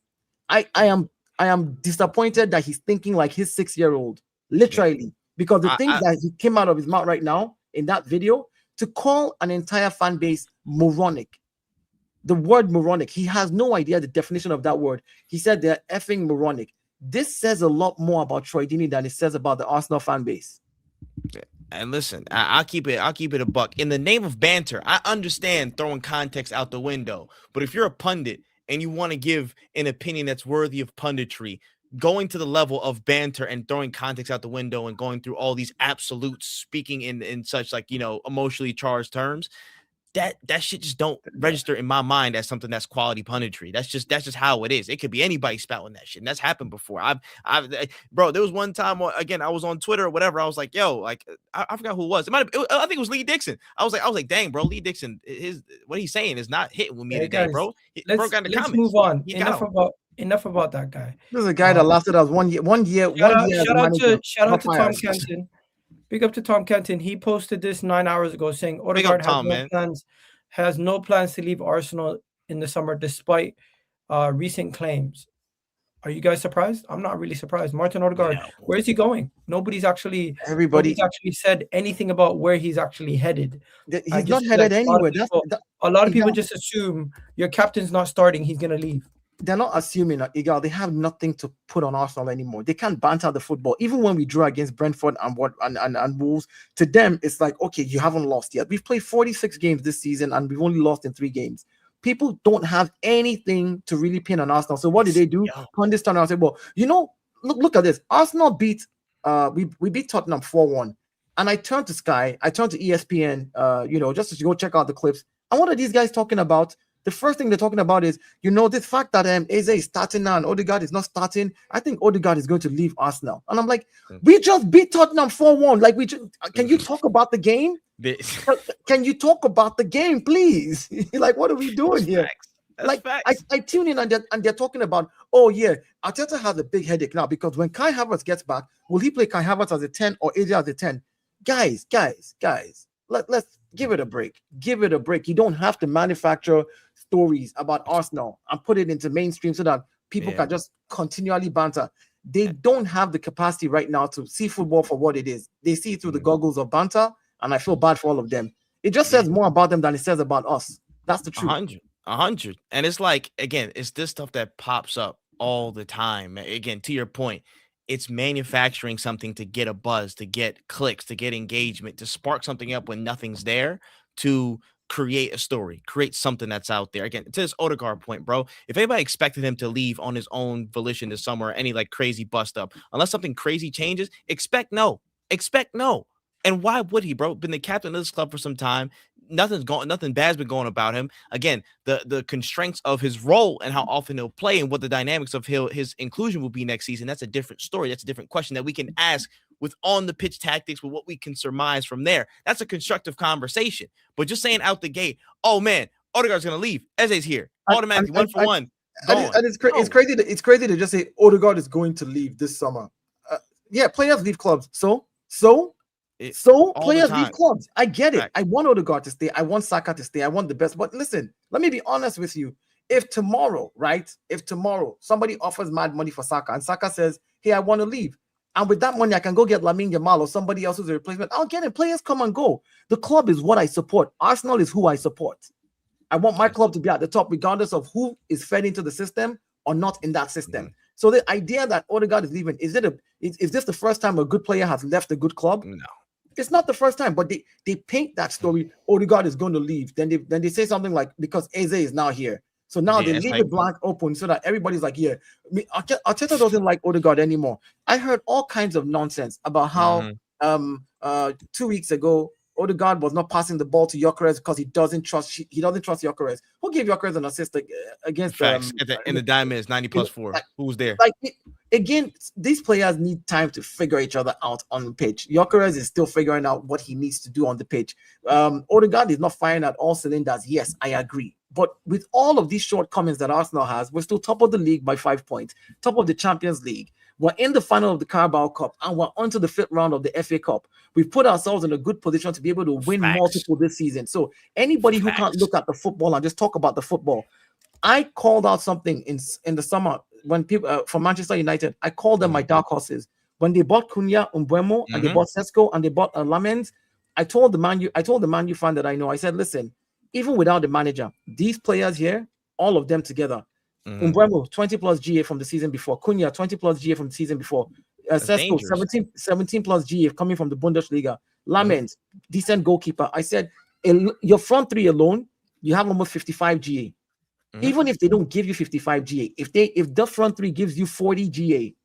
I am disappointed that he's thinking like his 6-year-old, literally, because the things that he came out of his mouth right now in that video, to call an entire fan base moronic. The word moronic, he has no idea the definition of that word. He said they're effing moronic. This says a lot more about Troy Deeney than it says about the Arsenal fan base. And listen, I'll keep it a buck. In the name of banter, I understand throwing context out the window, but if you're a pundit and you want to give an opinion that's worthy of punditry, going to the level of banter and throwing context out the window and going through all these absolutes, speaking in such emotionally charged terms, that shit just don't register in my mind as something that's quality punditry. That's just how it is. It could be anybody spouting that shit, and that's happened before. Bro, there was one time again, I was on Twitter or whatever. I was like, yo, I forgot who it was. I think it was Lee Dixon. I was like, dang, bro, Lee Dixon, what he's saying is not hitting with me today, guys, bro. Let's move on. Enough about that guy. This is a guy that lasted us one year. Shout out to Tom Kenton. Big up to Tom Kenton. He posted this 9 hours ago saying Odegaard has no plans to leave Arsenal in the summer despite recent claims. Are you guys surprised? I'm not really surprised. Martin Odegaard, where is he going? Nobody's actually said anything about where he's actually headed. He's not headed anywhere. A lot of people just assume your captain's not starting, he's going to leave. They're not assuming that they have nothing to put on Arsenal anymore. They can't banter the football. Even when we drew against Brentford and Wolves, to them it's like, okay, you haven't lost yet. We've played 46 games this season and we've only lost in 3 games. People don't have anything to really pin on Arsenal. So what did they do? Pundits turn around and say, well, look at this. Arsenal beat we beat Tottenham 4-1. And I turned to Sky, I turned to ESPN, just to go check out the clips. And what are these guys talking about? The first thing they're talking about is, this fact that Eze is starting now and Odegaard is not starting. I think Odegaard is going to leave Arsenal. And I'm like, we just beat Tottenham 4-1. Can you talk about the game? Can you talk about the game, please? What are we doing here? I tune in and they're talking about, Arteta has a big headache now because when Kai Havertz gets back, will he play Kai Havertz as a 10 or Eze as a 10? Guys, let's give it a break. Give it a break. You don't have to manufacture stories about Arsenal and put it into mainstream so that people can just continually banter. They don't have the capacity right now to see football for what it is. They see it through the goggles of banter, and I feel bad for all of them. It just says more about them than it says about us. That's the truth. 100. And it's like, again, it's this stuff that pops up all the time. Again, to your point, it's manufacturing something to get a buzz, to get clicks, to get engagement, to spark something up when nothing's there, to create a story, create something that's out there. Again, to this Odegaard point, bro, if anybody expected him to leave on his own volition this summer, any crazy bust up, unless something crazy changes, expect no. And why would he, bro? Been the captain of this club for some time. Nothing bad's been going about him. Again, the constraints of his role and how often he'll play and what the dynamics of his inclusion will be next season, that's a different story. That's a different question that we can ask with on the pitch tactics, with what we can surmise from there. That's a constructive conversation. But just saying out the gate, oh man, Odegaard's gonna leave. Eze's here. Automatically, 1 for 1. And it's crazy to just say Odegaard is going to leave this summer. Players leave clubs. So players leave clubs. I get it. Right. I want Odegaard to stay. I want Saka to stay. I want the best. But listen, let me be honest with you. If tomorrow somebody offers mad money for Saka and Saka says, hey, I want to leave, and with that money I can go get Lamine Yamal or somebody else who's a replacement, I'll get it. Players come and go. The club is what I support. Arsenal is who I support. I want my club to be at the top regardless of who is fed into the system or not in that system. Mm-hmm. So the idea that Odegaard is leaving, is this the first time a good player has left a good club? No. It's not the first time, but they paint that story. Odegaard is going to leave. Then they say something like, because Eze is now here. So now they leave the blank open so that everybody's like, Arteta doesn't like Odegaard anymore. I heard all kinds of nonsense about how 2 weeks ago Odegaard was not passing the ball to Gyökeres because he doesn't trust Gyökeres. Who gave Gyökeres an assist against in the diamonds 90+4? Who was there? Again, these players need time to figure each other out on the pitch. Gyökeres is still figuring out what he needs to do on the pitch. Odegaard is not firing at all cylinders. Yes, I agree. But with all of these shortcomings that Arsenal has, we're still top of the league by 5 points, top of the Champions League. We're in the final of the Carabao Cup, and we're on to the 5th round of the FA Cup. We've put ourselves in a good position to be able to win multiple this season. So anybody who can't look at the football and just talk about the football, I called out something in the summer when people from Manchester United, I called them my dark horses. When they bought Cunha, Mbeumo, and they bought Sesko, and they bought Lamens, I told the Man U fan that I know, I said, listen, even without the manager, these players here, all of them together, Mbeumo, 20+ GA from the season before, Cunha, 20+ GA from the season before, Sesko, 17+ GA coming from the Bundesliga, Lamens, decent goalkeeper. I said, your front three alone, you have almost 55 GA. Even if they don't give you 55 GA, if the front three gives you 40 GA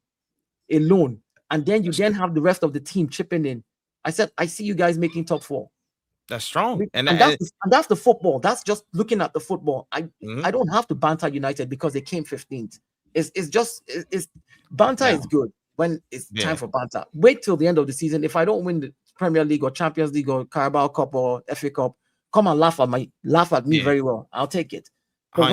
alone, and then you have the rest of the team chipping in, I said, I see you guys making top 4. That's strong. And that's the football. That's just looking at the football. I don't have to banter United because they came 15th. It's banter is good when it's time for banter. Wait till the end of the season. If I don't win the Premier League or Champions League or Carabao Cup or FA Cup, come and laugh at me very well. I'll take it. But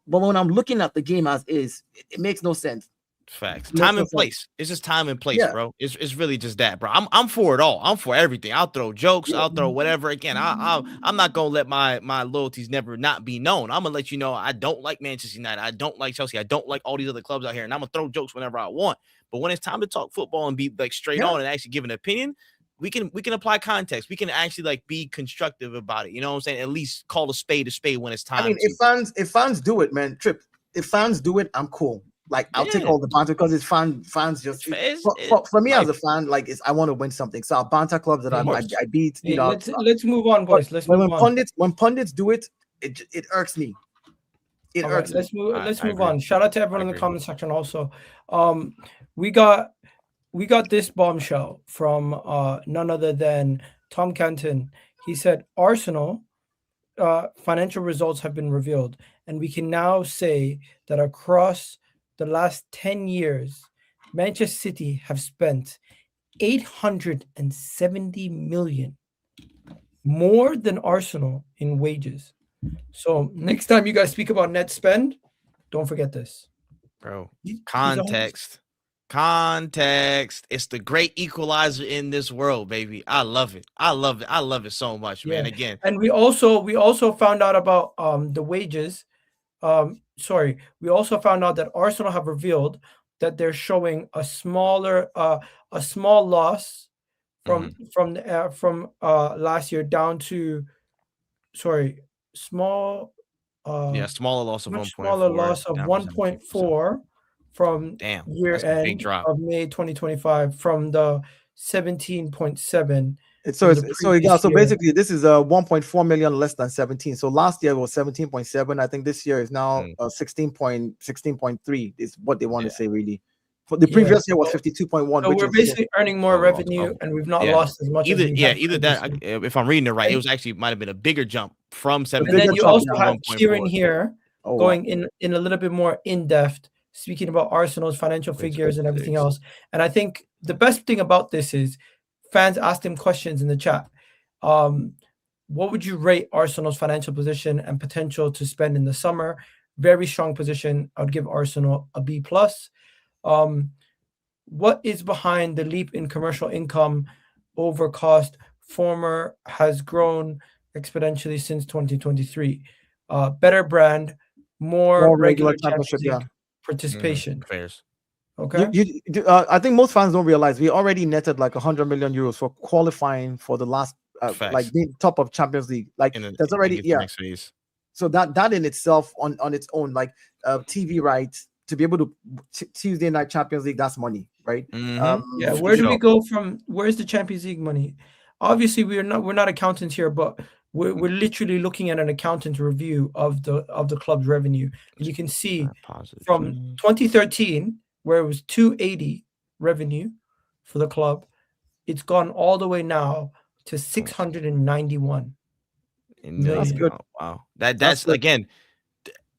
when I'm looking at the game as is, it makes no sense. Facts. Time and place. It's just time and place, bro. It's really just that, bro. I'm for it all. I'm for everything. I'll throw jokes. I'll throw whatever. Again, I'm not gonna let my loyalties never not be known. I'm gonna let you know I don't like Manchester United. I don't like Chelsea. I don't like all these other clubs out here, and I'm gonna throw jokes whenever I want. But when it's time to talk football and be like straight on and actually give an opinion, we can apply context. We can actually like be constructive about it. You know what I'm saying? At least call a spade when it's time. I mean, if fans do it, man, if fans do it, I'm cool. Like I'll take all the banter because it's fans just for me as a fan, like I want to win something. So our banter clubs that I beat, you know. Let's move on, boys. When pundits do it, it irks me. Irks me. Let's move on. Shout out to everyone in the comment section also. We got this bombshell from none other than Tom Canton. He said Arsenal financial results have been revealed, and we can now say that across the last 10 years, Manchester City have spent 870 million more than Arsenal in wages. So next time you guys speak about net spend, don't forget this. Bro, context. It's the great equalizer in this world, baby. I love it. I love it so much, man. Again. And we also found out about the wages. We also found out that Arsenal have revealed that they're showing a small loss from last year down to smaller loss of 1.4 from year end of May 2025 from the 17.7. So basically this is 1.4 million less than 17. So last year was 17.7. I think this year is now 16.3 is what they want to say really. For the previous year was 52.1. So we're basically earning more revenue and we've not lost as much. Either that, if I'm reading it right, it was actually might have been a bigger jump from 17. And then you also have Kieran here going in a little bit more in depth, speaking about Arsenal's financial figures and everything else. And I think the best thing about this is fans asked him questions in the chat. What would you rate Arsenal's financial position and potential to spend in the summer? Very strong position. I would give Arsenal a B+. What is behind the leap in commercial income over cost? Former has grown exponentially since 2023. Better brand, more regular championship participation. Fairs. Okay. I think most fans don't realize we already netted like 100 million euros for qualifying for the last like being top of Champions League. Like there's already So that in itself on its own, like TV rights to be able to Tuesday night Champions League, that's money, right? Where do we go from? Where's the Champions League money? Obviously, we're not accountants here, but we're literally looking at an accountant's review of the club's revenue. And you can see from 2013, where it was 280 revenue for the club, it's gone all the way now to 691 million. That's good. Wow. That's good. again,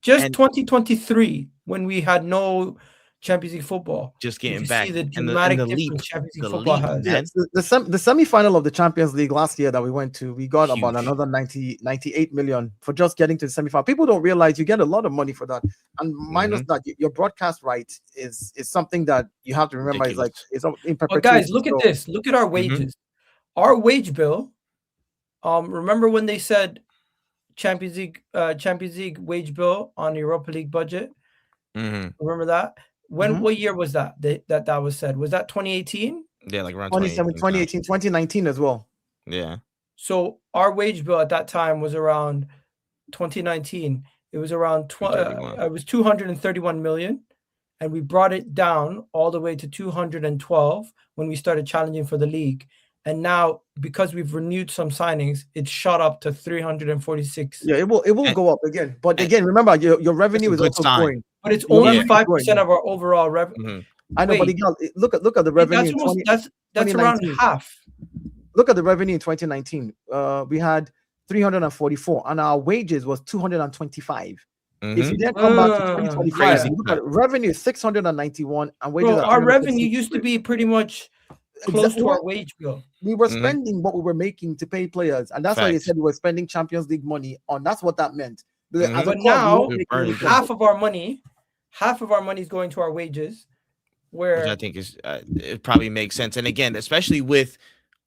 just 2023 when we had no Champions League football. just getting You back. see the And dramatic the difference league, Champions League the football league, has. man. The semi-final of the Champions League last year that we went to, we got about Huge. another 98 million for just getting to the semi-final. People don't realize you get a lot of money for that. And minus that, your broadcast right is something that you have to remember. Is like it's in perpetuity. But guys, look at this. Look at our wages. Our wage bill. Remember when they said Champions League wage bill on the Europa League budget? Remember that? What year was that that was said? Was that 2018? Yeah, like around 2018, 2019 as well. Yeah. So our wage bill at that time was around 2019. It was around it was 231 million, and we brought it down all the way to 212 when we started challenging for the league. And now, because we've renewed some signings, it's shot up to 346. Yeah, it will go up again. But again, remember your revenue is also growing. But it's only 5% of our overall revenue. I know, but look at the revenue. That's around half. Look at the revenue in 2019. We had 344, and our wages was 225. If you then come back to 2025, look at revenue 691, and wages. Bro, our revenue used to be pretty much close to our wage bill. We were spending what we were making to pay players, and that's why they said we were spending Champions League money on. That's what that meant. But now half of our money is going to our wages, which I think is it probably makes sense. And again, especially with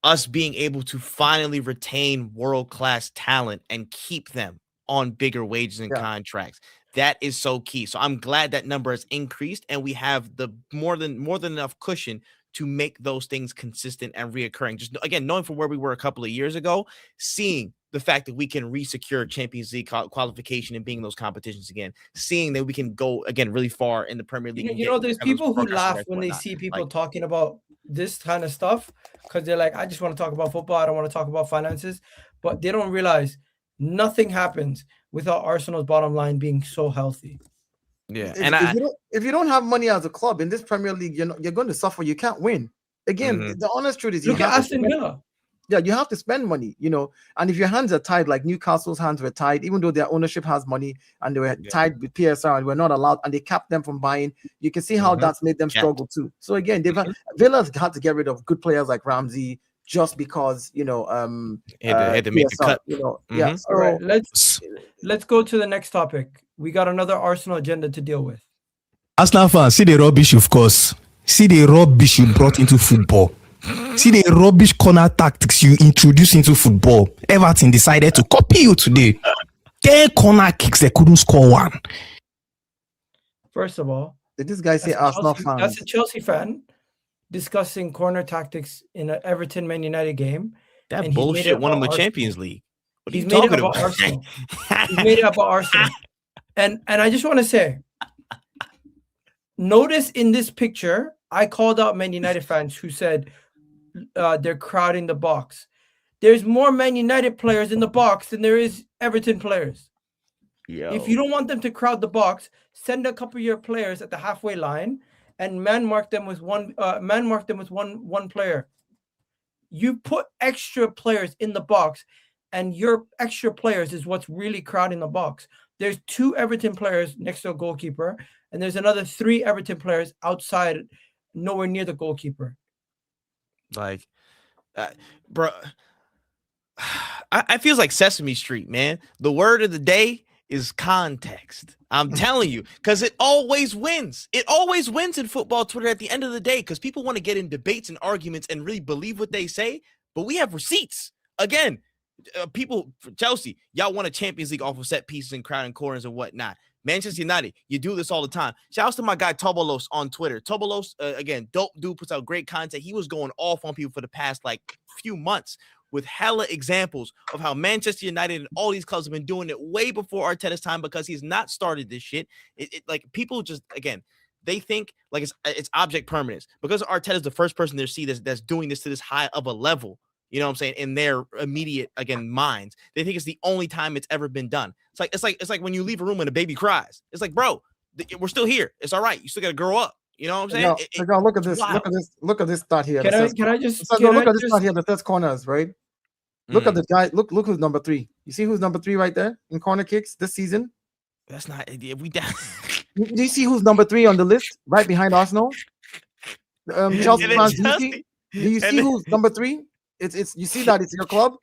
us being able to finally retain world-class talent and keep them on bigger wages and contracts. That is so key. So I'm glad that number has increased, and we have the more than enough cushion to make those things consistent and reoccurring. Just again, knowing from where we were a couple of years ago, seeing the fact that we can resecure Champions League qualification and being in those competitions again, seeing that we can go again really far in the Premier League. You know, there's people who laugh when they see people talking about this kind of stuff because they're like, I just want to talk about football. I don't want to talk about finances. But they don't realize nothing happens without Arsenal's bottom line being so healthy. Yeah, if you don't have money as a club in this Premier League, you're going to suffer. You can't win. Again, the honest truth is, look at Aston Villa. Yeah, you have to spend money, and if your hands are tied, like Newcastle's hands were tied, even though their ownership has money and they were tied with PSR and were not allowed, and they capped them from buying. You can see how that's made them struggle too. So again, Villa's had to get rid of good players like Ramsey just because had to make the cut. Yeah. So, all right, let's go to the next topic. We got another Arsenal agenda to deal with. Arsenal fans, see the rubbish, of course. See the rubbish you brought into football. See the rubbish corner tactics you introduced into football. Everton decided to copy you today. 10 corner kicks, they couldn't score one. First of all, did this guy say Arsenal fans? That's a Chelsea fan discussing corner tactics in an Everton Man United game. That bullshit won him the Champions League. What are you talking about? Arsenal. He's made it about Arsenal. And I just want to say, notice in this picture, I called out Man United fans who said they're crowding the box. There's more Man United players in the box than there is Everton players. If you don't want them to crowd the box, send a couple of your players at the halfway line and man mark them with one player. You put extra players in the box, and your extra players is what's really crowding the box. There's 2 Everton players next to a goalkeeper, and there's another 3 Everton players outside, nowhere near the goalkeeper. Like, bro, I feels like Sesame Street, man. The word of the day is context. I'm telling you, because it always wins. It always wins in football Twitter at the end of the day, because people want to get in debates and arguments and really believe what they say, but we have receipts. Again, people, Chelsea, y'all won a Champions League off of set pieces and crowding corners and whatnot. Manchester United, you do this all the time. Shout out to my guy Tobolos on Twitter. Tobolos, again, dope dude, puts out great content. He was going off on people for the past few months with hella examples of how Manchester United and all these clubs have been doing it way before Arteta's time, because he's not started this shit. Like, people just, again, they think like it's object permanence, because Arteta's the first person they see that's doing this to this high of a level. You know what I'm saying? In their immediate, again, minds, they think it's the only time it's ever been done. It's like when you leave a room and a baby cries. It's like, bro, we're still here. It's all right. You still got to grow up. You know what I'm saying? Look at this. Look at this stat here. Can I just look at this stat here. The third corners, right? Look at the guy. Look who's number 3. You see who's number 3 right there in corner kicks this season? That's not we down. Do you see who's number 3 on the list right behind Arsenal? Chelsea fans. Do you see who's number 3? It's you see that it's your club,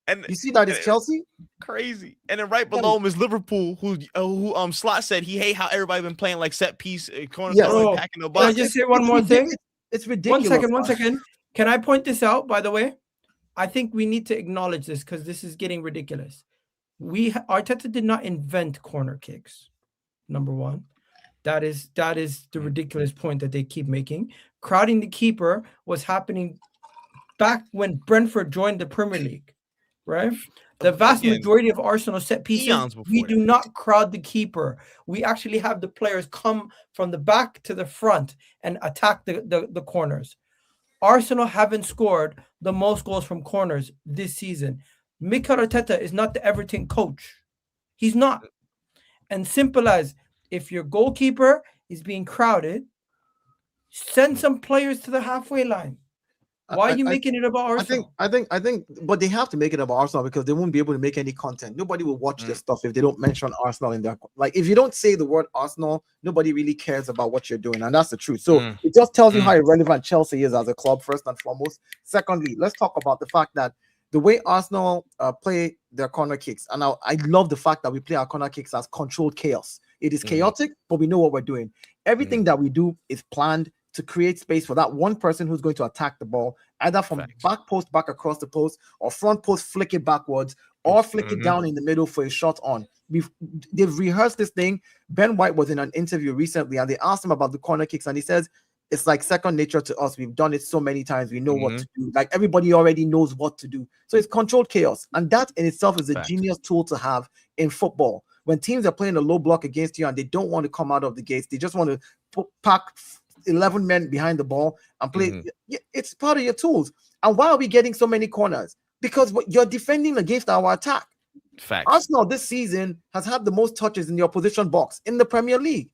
and you see that it's Chelsea. Crazy. And then right below him is Liverpool, who Slot said he hate how everybody been playing like set piece corner packing the Can I box. just say one more thing? It's ridiculous. One second. Can I point this out? By the way, I think we need to acknowledge this because this is getting ridiculous. Arteta did not invent corner kicks. Number one, that is the ridiculous point that they keep making. Crowding the keeper was happening back when Brentford joined the Premier League, right? The vast majority of Arsenal set pieces, we do not crowd the keeper. We actually have the players come from the back to the front and attack the corners. Arsenal haven't scored the most goals from corners this season. Mikel Arteta is not the Everton coach. He's not. And simple as, if your goalkeeper is being crowded, send some players to the halfway line. Why are you making it about Arsenal? I think, but they have to make it about Arsenal because they won't be able to make any content. Nobody will watch this stuff if they don't mention Arsenal in their, like, if you don't say the word Arsenal, nobody really cares about what you're doing, and that's the truth. So it just tells you how irrelevant Chelsea is as a club, first and foremost. Secondly, let's talk about the fact that the way Arsenal play their corner kicks, and I love the fact that we play our corner kicks as controlled chaos. It is chaotic, but we know what we're doing. Everything that we do is planned to create space for that one person who's going to attack the ball, either from back post back across the post, or front post flick it backwards, or flick it down in the middle for a shot on. They've rehearsed this thing. Ben White was in an interview recently, and they asked him about the corner kicks, and he says it's like second nature to us. We've done it so many times. We know what to do. Like, everybody already knows what to do. So it's controlled chaos, and that in itself is a genius tool to have in football. When teams are playing a low block against you and they don't want to come out of the gates, they just want to pack 11 men behind the ball and play. It's part of your tools. And why are we getting so many corners? Because you're defending against our attack. Arsenal this season has had the most touches in the opposition box in the Premier League.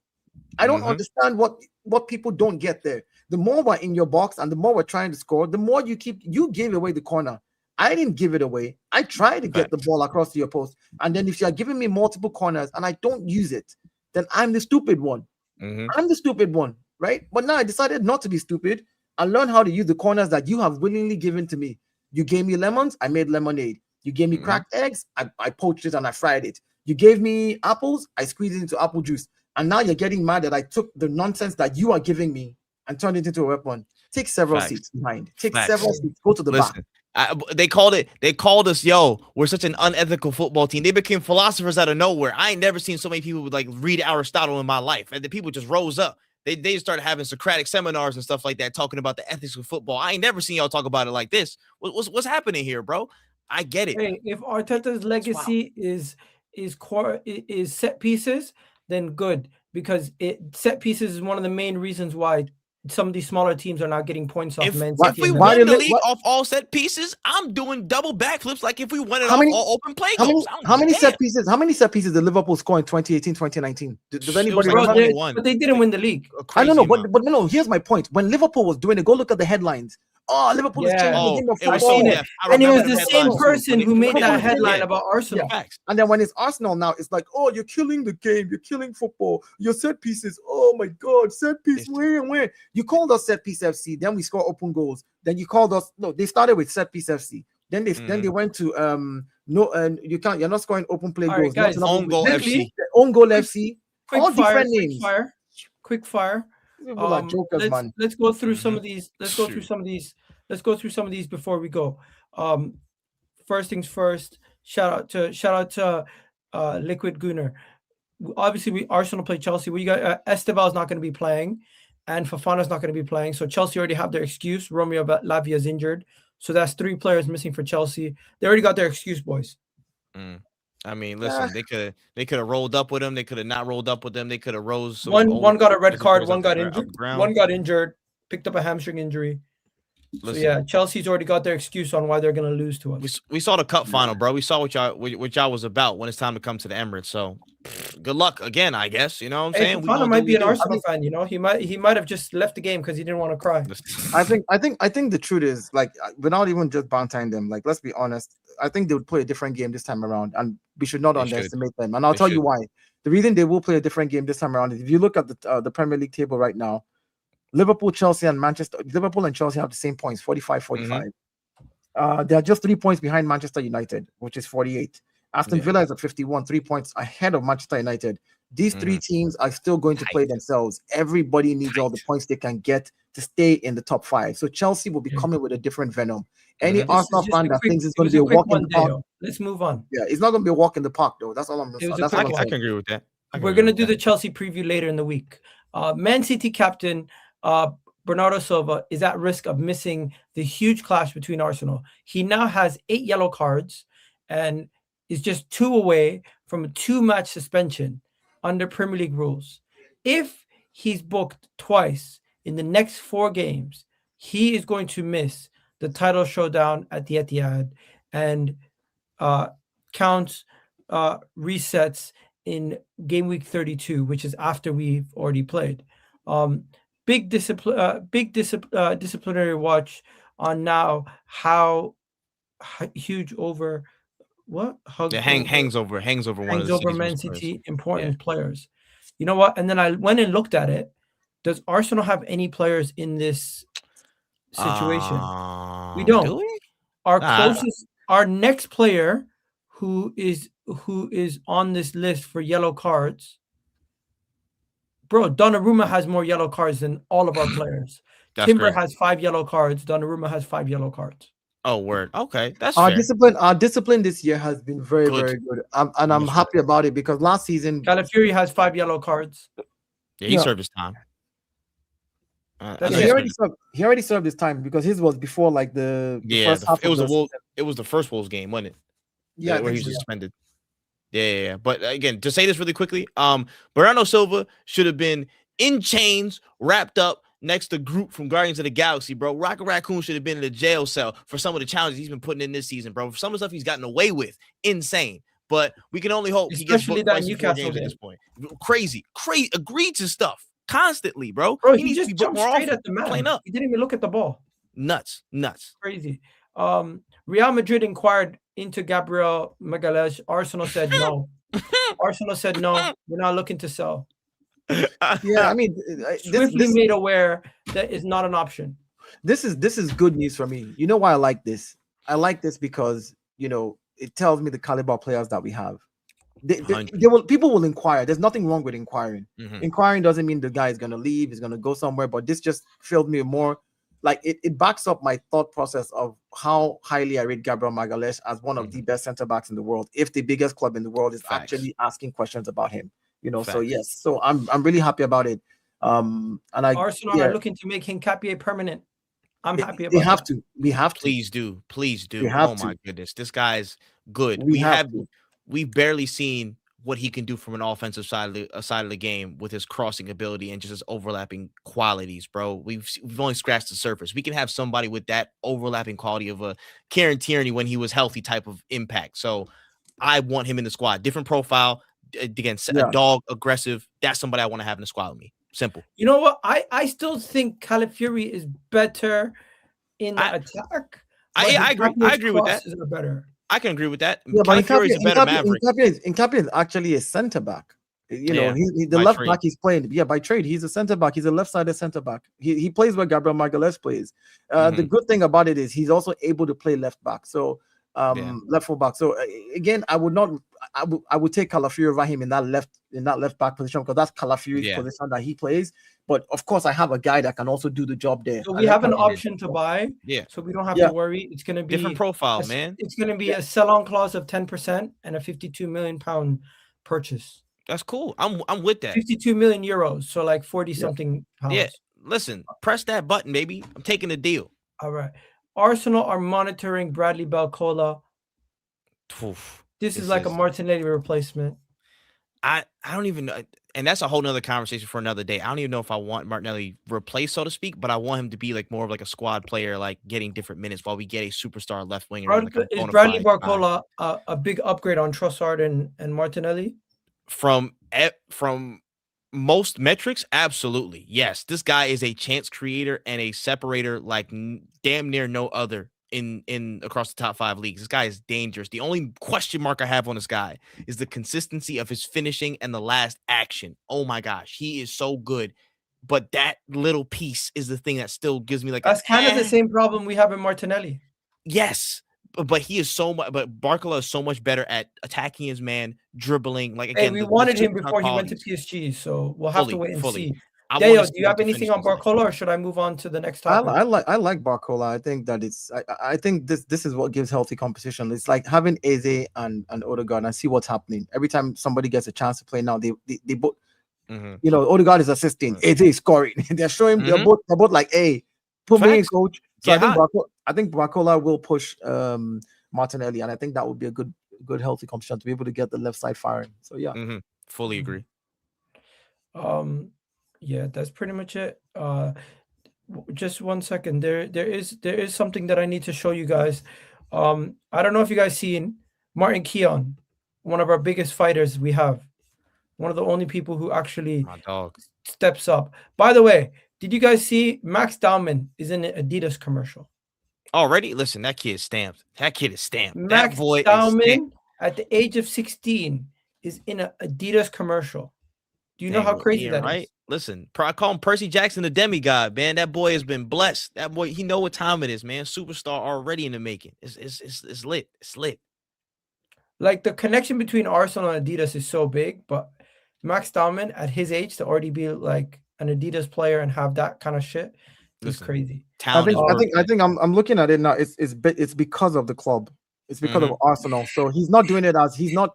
I don't understand what people don't get there. The more we're in your box and the more we're trying to score, the more you gave away the corner. I didn't give it away. I tried to get the ball across to your post. And then if you're giving me multiple corners and I don't use it, then I'm the stupid one. I'm the stupid one, right? But now I decided not to be stupid and learn how to use the corners that you have willingly given to me. You gave me lemons, I made lemonade. You gave me cracked eggs, I poached it and I fried it. You gave me apples, I squeezed it into apple juice. And now you're getting mad that I took the nonsense that you are giving me and turned it into a weapon. Take several seats behind. Take several seats. Go to the back. They called us, we're such an unethical football team. They became philosophers out of nowhere. I ain't never seen so many people like read Aristotle in my life. And the people just rose up. They started having Socratic seminars and stuff like that, talking about the ethics of football. I ain't never seen y'all talk about it like this. What's happening here, bro? I get it. Hey, if Arteta's legacy is set pieces, then good, because set pieces is one of the main reasons why some of these smaller teams are not getting points off. If we won the league off all set pieces, I'm doing double backflips like if we won it off all open play goals. How many set pieces? How many set pieces did Liverpool score in 2018, 2019? Does anybody remember? But they didn't win the league. I don't know, but no. Here's my point. When Liverpool was doing it, go look at the headlines. Oh, Liverpool is changing the game of football. And it was the same person who made that headline about Arsenal. And then when it's Arsenal now, it's like, oh, you're killing the game. You're killing football. Your set pieces. Oh, my God. Set piece. Where? You called us set piece FC. Then we score open goals. Then you called us. No, they started with set piece FC. Then they went to you're not scoring open play goals. Guys, own goal FC. Own goal FC. All different names. Quick fire. Jokers, man. Let's go through some of these. Let's go through some of these before we go. First things first. Shout out to Liquid Gunner. Obviously, Arsenal play Chelsea. We got Estebal's not going to be playing, and Fofana's not going to be playing. So Chelsea already have their excuse. Romeo Lavia's injured, so that's 3 players missing for Chelsea. They already got their excuse, boys. I mean, listen, they could have rolled up with them. They could have not rolled up with them. They could have rose. One got a red card. One got injured. One got injured. Picked up a hamstring injury. So yeah, Chelsea's already got their excuse on why they're going to lose to us. We saw the cup final, bro. We saw what y'all was about when it's time to come to the Emirates. So good luck again, I guess. You know what I'm saying? Fofana might be an Arsenal fan. You know, he might have just left the game because he didn't want to cry. I think the truth is, like, without even just bantering them, like, let's be honest. I think they would play a different game this time around, and we should not underestimate them. And I'll tell you why. The reason they will play a different game this time around is if you look at the Premier League table right now, Liverpool, Chelsea, and Liverpool and Chelsea have the same points, 45-45. They are just 3 points behind Manchester United, which is 48. Aston Villa is at 51, 3 points ahead of Manchester United. These three teams are still going to play themselves. Everybody needs all the points they can get to stay in the top 5. So Chelsea will be coming with a different venom. Any Arsenal fan that thinks it's going to be a walk in the park. Let's move on. Yeah, it's not going to be a walk in the park, though. That's all I'm saying. I can agree with that. We're going to do the Chelsea preview later in the week. Man City captain Bernardo Silva is at risk of missing the huge clash between Arsenal. He now has 8 yellow cards and is just 2 away from a 2-match suspension under Premier League rules. If he's booked twice in the next 4 games, he is going to miss the title showdown at the Etihad and counts resets in game week 32, which is after we've already played. Big disciplinary watch on now how huge over what hangs over Man City important players. You know what? And then I went and looked at it. Does Arsenal have any players in this situation? We don't. Do we? Our next player who is on this list for yellow cards. Bro, Donnarumma has more yellow cards than all of our players. Timber has 5 yellow cards. Donnarumma has 5 yellow cards. Oh, word. Okay, that's our fair. Our discipline this year has been very good. I'm happy about it because last season Calafiori has 5 yellow cards. Yeah, he served his time. He already served his time because his was before like the first half. It was the first Wolves game, wasn't it? Yeah, where he was suspended. Yeah. But again, to say this really quickly, Bernardo Silva should have been in chains, wrapped up next to Groot from Guardians of the Galaxy, bro. Rocket Raccoon should have been in a jail cell for some of the challenges he's been putting in this season, bro. For some of the stuff he's gotten away with, insane. But we can only hope he gets booked twice in 4 games at this point. Crazy, egregious stuff constantly, bro. He needs to be jumped straight at the man. Up. He didn't even look at the ball. Nuts. Crazy. Real Madrid inquired into Gabriel Magalhães. Arsenal said no. Arsenal said no. We're not looking to sell. Yeah, I mean, swiftly made aware that is not an option. This is good news for me. You know why I like this? I like this because it tells me the caliber of players that we have. People will inquire. There's nothing wrong with inquiring. Inquiring doesn't mean the guy is gonna leave, he's gonna go somewhere. But this just filled me more. Like it backs up my thought process of how highly I rate Gabriel Magalhães as one of the best center backs in the world. If the biggest club in the world is actually asking questions about him, so yes, so I'm really happy about it. And Arsenal are looking to make Hincapie permanent. I'm happy about it. We have to. Please do. Oh my goodness, this guy's good. We've barely seen what he can do from an offensive side of the game with his crossing ability and just his overlapping qualities, bro. We've only scratched the surface. We can have somebody with that overlapping quality of a Kieran Tierney when he was healthy type of impact. So I want him in the squad. Different profile, against a dog, aggressive. That's somebody I want to have in the squad with me. Simple. You know what? I still think Calafiori is better in the attack. I agree with that. Better. I can agree with that. Yeah, but Hincapie is actually a center back. He's the left back he's playing. Yeah, by trade, he's a center back. He's a left-sided center back. He plays where Gabriel Magalhães plays. The good thing about it is he's also able to play left back. So left full back. So again, I would take Calafiori over him in that left back position because that's Calafiori's position that he plays. But of course, I have a guy that can also do the job there. So we have an option to buy. Yeah. So we don't have to worry. It's going to be different profile, man. It's going to be a sell-on clause of 10% and a £52 million purchase. That's cool. I'm with that. 52 million euros. So like 40 something pounds. Yeah. Listen, press that button, baby. I'm taking the deal. All right. Arsenal are monitoring Bradley Barcola. This is like a Martinelli replacement. I don't even know, and that's a whole nother conversation for another day. I don't even know if I want Martinelli replaced, so to speak, but I want him to be like more of like a squad player, like getting different minutes while we get a superstar left winger. Is Bradley Barcola a big upgrade on Trossard and Martinelli? From most metrics, absolutely. Yes, this guy is a chance creator and a separator like damn near no other in across the top 5 leagues. This guy is dangerous. The only question mark I have on this guy is the consistency of his finishing and the last action. Oh my gosh, he is so good. But that little piece is the thing that still gives me like that's kind of the same problem we have in Martinelli. Yes. But he is so much. But Barcola is so much better at attacking his man, dribbling. Like again, we wanted him before he went to PSG, so we'll have to wait and see. Dale, do you have anything on Barcola, or should I move on to the next topic? I like Barcola. I think that I think this is what gives healthy competition. It's like having Eze and Odegaard and see what's happening every time somebody gets a chance to play. Now they both, you know, Odegaard is assisting, Eze is scoring. They're showing they're both like, hey, put me in, coach. So I think Barcola will push Martinelli, and I think that would be a good healthy competition to be able to get the left side firing. So yeah, fully agree. Yeah, that's pretty much it. Just 1 second. There is something that I need to show you guys. I don't know if you guys seen Martin Keown, one of our biggest fighters we have. One of the only people who actually steps up. By the way, did you guys see Max Daumann is in an Adidas commercial? Already? Listen, that kid is stamped. That kid is stamped. Max that boy Daumann, is stamped. at the age of 16, is in an Adidas commercial. Do you know how crazy that is? Listen, I call him Percy Jackson, the demigod, man. That boy has been blessed. That boy, he know what time it is, man. Superstar already in the making. It's lit. It's lit. Like the connection between Arsenal and Adidas is so big, but Max Daumann at his age to already be like an Adidas player and have that kind of shit is crazy. I think I'm looking at it now. It's because of the club. It's because of Arsenal. So he's not doing it as it's not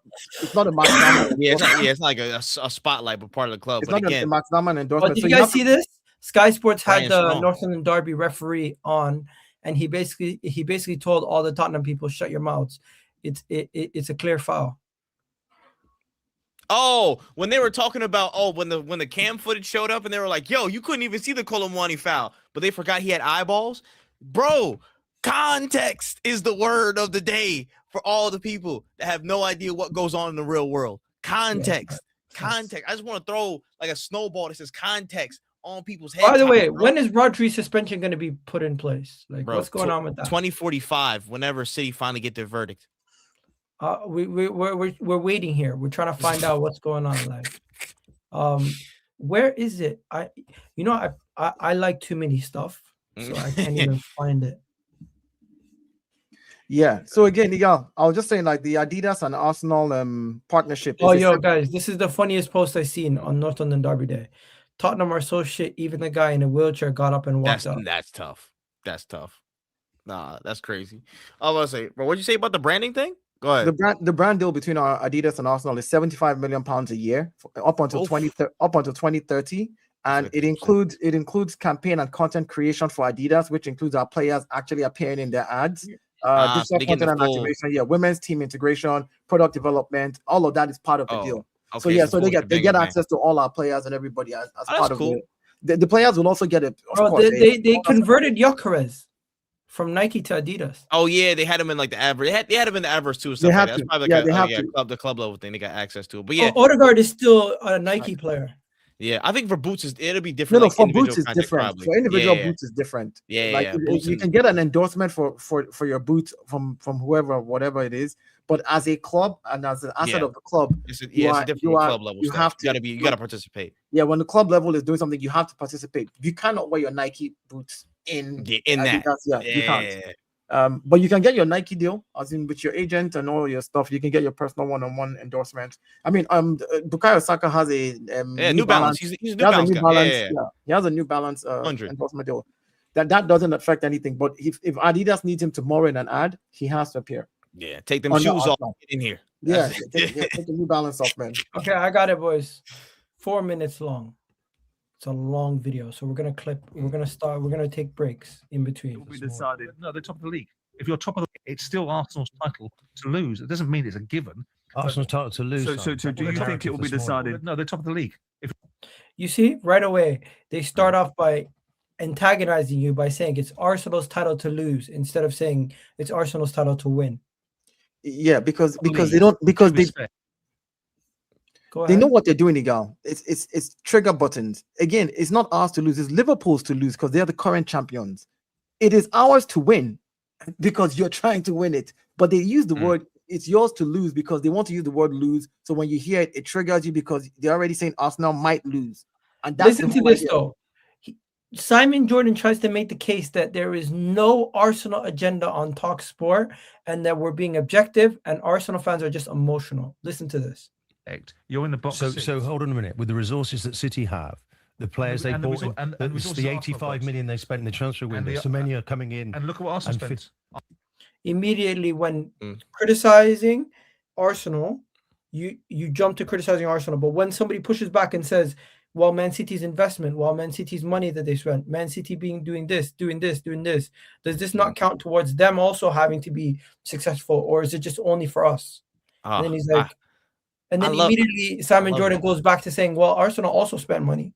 a Max Daumann. It's like a spotlight, but part of the club. It's but not again, a Max Daumann endorsement. Did you guys see this? Sky Sports had the Northern Derby referee on, and he basically told all the Tottenham people, "Shut your mouths. It's a clear foul." Oh, when they were talking about when the cam footage showed up and they were like, "Yo, you couldn't even see the Colomwani foul," but they forgot he had eyeballs, bro. Context is the word of the day for all the people that have no idea what goes on in the real world. Context. I just want to throw like a snowball that says context on people's heads. By the way, when is Rodri's suspension going to be put in place? Like, what's going on with that? 2045, whenever City finally get their verdict. We're waiting here. We're trying to find out what's going on. Like, where is it? I like too many stuff, so I can't even find it. Yeah. So again, I was just saying, like the Adidas and Arsenal partnership. Guys, this is the funniest post I've seen on North London Derby Day. Tottenham are so shit. Even the guy in a wheelchair got up and walked up. That's tough. Nah, that's crazy. I was gonna say, bro, what'd you say about the branding thing? Go ahead. The brand deal between our Adidas and Arsenal is £75 million a year up until 2030. And it includes campaign and content creation for Adidas, which includes our players actually appearing in their ads. Digital content and activation, women's team integration, product development, all of that is part of the deal. Okay, so they get access to all our players and everybody as part of it. The players will also get it. They converted Gyökeres from Nike to Adidas. Oh yeah, they had him in like the average. They had him in the average too. Stuff like that. That's probably like the club level thing. They got access to it. But yeah, Odegaard is still a Nike player. Yeah, I think for boots it'll be different. No, for boots is different. Probably. For individual boots is different. You can get an endorsement for your boots from whoever, whatever it is. But as a club and as an asset of the club, it's a different club level. You gotta participate. Yeah, when the club level is doing something, you have to participate. You cannot wear your Nike boots in that. You can't. But you can get your Nike deal, as in with your agent and all your stuff. You can get your personal one-on-one endorsement. I mean, Bukayo Saka has a New Balance. He's a New Balance guy. He has a New Balance endorsement deal. That doesn't affect anything. But if Adidas needs him tomorrow in an ad, he has to appear. Yeah, take them shoes off in here. Yeah, take the New Balance off, man. Okay, I got it, boys. 4 minutes long. It's a long video, so we're gonna clip. We're gonna take breaks in between. We decided, no, they're top of the league. If you're top of the league, it's still Arsenal's title to lose. It doesn't mean it's a given. Arsenal's title to lose. So do you think it will be decided? No, they're top of the league. You see, right away, they start off by antagonizing you by saying it's Arsenal's title to lose instead of saying it's Arsenal's title to win. Yeah, because they don't, because they know what they're doing, Igal. It's trigger buttons. Again, it's not ours to lose, it's Liverpool's to lose because they're the current champions. It is ours to win because you're trying to win it. But they use the word, it's yours to lose because they want to use the word lose. So when you hear it, it triggers you because they're already saying Arsenal might lose. And that's listen to this though. Simon Jordan tries to make the case that there is no Arsenal agenda on Talk Sport and that we're being objective and Arsenal fans are just emotional. Listen to this. You're in the box. So hold on a minute. With the resources that City have, the players they bought, the 85 million they spent in the transfer window, Semenyo coming in. And look at what Arsenal spent. Immediately when criticizing Arsenal, you jump to criticizing Arsenal. But when somebody pushes back and says, well, Man City's investment, well, Man City's money that they spent, Man City doing this, does this not count towards them also having to be successful, or is it just only for us? And then he's like, immediately Simon Jordan goes back to saying, well, Arsenal also spent money.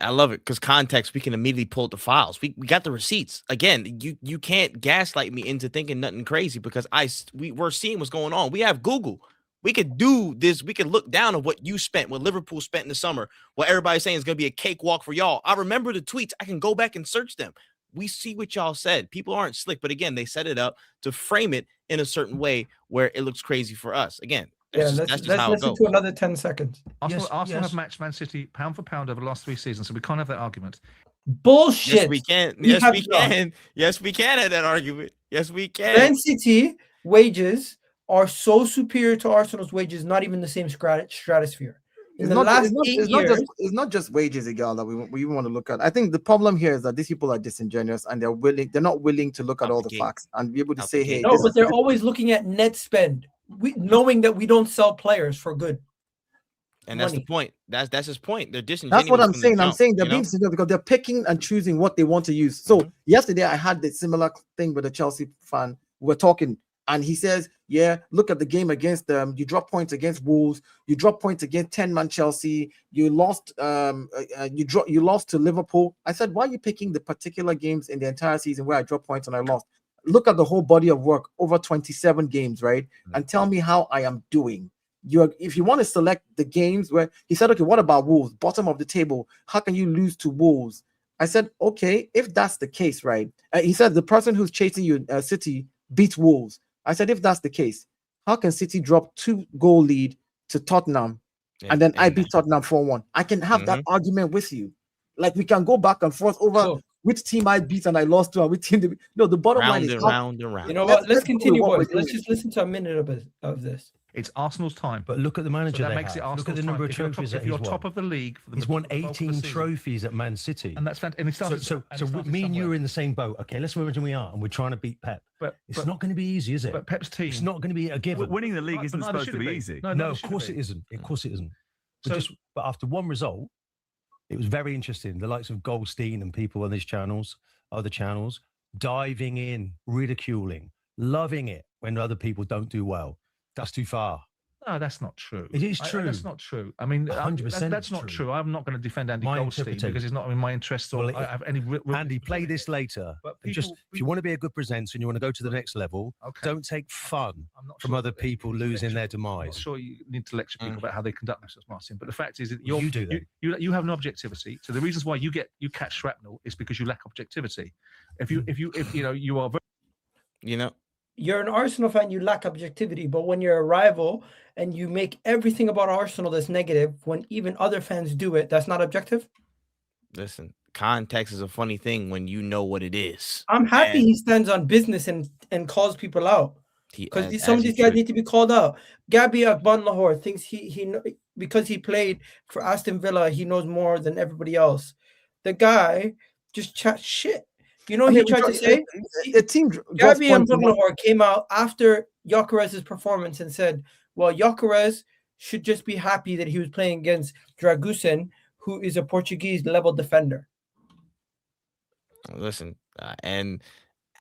I love it because context, we can immediately pull up the files. We got the receipts. Again, you can't gaslight me into thinking nothing crazy because we're seeing what's going on. We have Google. We could do this. We could look down on what you spent, what Liverpool spent in the summer, what everybody's saying is going to be a cakewalk for y'all. I remember the tweets. I can go back and search them. We see what y'all said. People aren't slick, but again, they set it up to frame it in a certain way where it looks crazy for us. Again, let's listen to another 10 seconds. Arsenal have matched Man City pound for pound over the last 3 seasons, so we can't have that argument. Bullshit. Yes, we can. Yes, we can. Yes, we can have that argument. Yes, we can. Man City wages are so superior to Arsenal's wages, not even the same stratosphere. It's not just wages, Igal, that we want to look at. I think the problem here is that these people are disingenuous and they're not willing to look at all the facts and be able to say, hey. No, but they're always looking at net spend, knowing that we don't sell players for good. And that's the point. That's his point. They're disingenuous. That's what I'm saying. I'm saying they're being disingenuous because they're picking and choosing what they want to use. So yesterday I had the similar thing with a Chelsea fan. We're talking. And he says, yeah, look at the game against them. You drop points against Wolves. You drop points against 10-man Chelsea. You lost. You lost to Liverpool. I said, why are you picking the particular games in the entire season where I dropped points and I lost? Look at the whole body of work over 27 games, right? And tell me how I am doing. If you want to select the games where he said, okay, what about Wolves? Bottom of the table. How can you lose to Wolves? I said, okay, if that's the case, right? He said the person who's chasing you, City, beats Wolves. I said, if that's the case, how can City drop 2-goal lead to Tottenham and then I beat Tottenham 4-1? I can have that argument with you. Like we can go back and forth over which team I beat and I lost to and which team. No, the bottom line is round and round. You know what? Let's continue, boys. Let's just listen to a minute of this. It's Arsenal's time. But look at the manager. So that makes it Arsenal's look at the number of trophies if you're top of the league. He's won 18 trophies at Man City. And that's fantastic. So me and you are in the same boat. Okay, let's imagine we are, and we're trying to beat Pep. But it's not going to be easy, is it? But Pep's team. It's not going to be a given. Winning the league isn't supposed to be easy. No, of course it isn't. Of course it isn't. But after one result, it was very interesting. The likes of Goldstein and people on these channels, other channels, diving in, ridiculing, loving it when other people don't do well. That's too far. No, that's not true. It is true. That's not true. I mean, 100% that's not true. I'm not going to defend Andy Goldstein because it's not in my interest or I have any. Andy, play this later. But if you want to be a good presenter and you want to go to the next level, don't take fun from other people losing their demise. I'm not sure you need to lecture people about how they conduct themselves, Martin. But the fact is that you have no objectivity. So the reasons why you catch shrapnel is because you lack objectivity. If you are very, you're an Arsenal fan, you lack objectivity, but when you're a rival and you make everything about Arsenal that's negative, when even other fans do it, that's not objective? Listen, context is a funny thing when you know what it is. I'm happy he stands on business and calls people out. Because some of these guys need to be called out. Gabriel Magalhães thinks he because he played for Aston Villa, he knows more than everybody else. The guy just chats shit. You know, he tried to say the team. Gabriel Magalhães came out after Gyökeres's performance and said, "Well, Gyökeres should just be happy that he was playing against Dragusin, who is a Portuguese level defender." Listen, and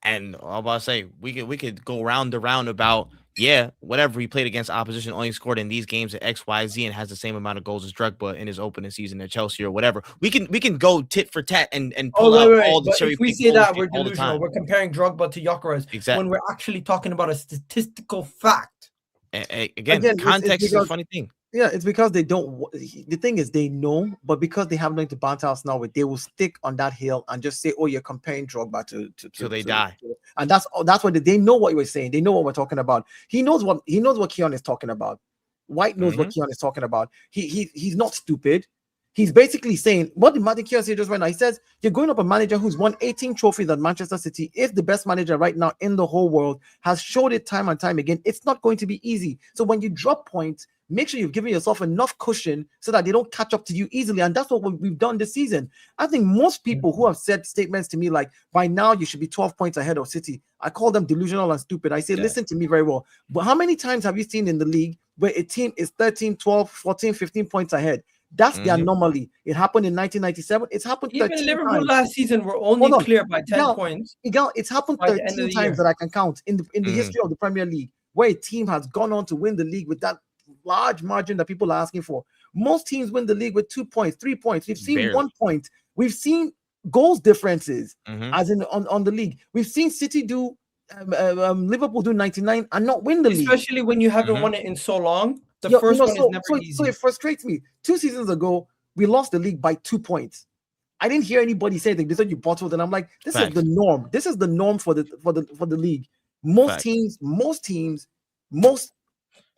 I'm about to say we could go round and round about yeah, whatever. He played against opposition, only scored in these games at X, Y, Z, and has the same amount of goals as Drogba in his opening season at Chelsea or whatever. We can go tit for tat and pull out all the But cherry if we pick say that, bullshit we're all the delusional. time. We're comparing Drogba to Gyökeres when we're actually talking about a statistical fact. Again, context is a funny thing. Yeah, it's because they don't. The thing is, they know, but because they have nothing to banter us now with, they will stick on that hill and just say, "Oh, you're comparing Drogba to till they die." And that's what they know what you were saying. They know what we're talking about. He knows what Keon is talking about. White knows what Keon is talking about. He's not stupid. He's basically saying what did Martin Keon say just right now. He says you're going up a manager who's won 18 trophies at Manchester City. Is the best manager right now in the whole world. Has showed it time and time again. It's not going to be easy. So when you drop points, make sure you've given yourself enough cushion so that they don't catch up to you easily. And that's what we've done this season. I think most people who have said statements to me like, by now you should be 12 points ahead of City, I call them delusional and stupid. I say, listen to me very well. But how many times have you seen in the league where a team is 13, 12, 14, 15 points ahead? That's the anomaly. It happened in 1997. It's happened even 13 Liverpool times. last season were only clear by 10 points. It's happened 13 times that I can count in the history of the Premier League, where a team has gone on to win the league with that large margin that people are asking for. Most teams win the league with 2 points, 3 points. We've seen 1 point. We've seen goals differences as in on the league. We've seen City do Liverpool do 99 and not win the league. Especially when you haven't won it in so long. The first one is never easy. So it frustrates me. 2 seasons ago, we lost the league by 2 points. I didn't hear anybody say that. They said you bottled, and I'm like, this is the norm. This is the norm for the league. Most teams, most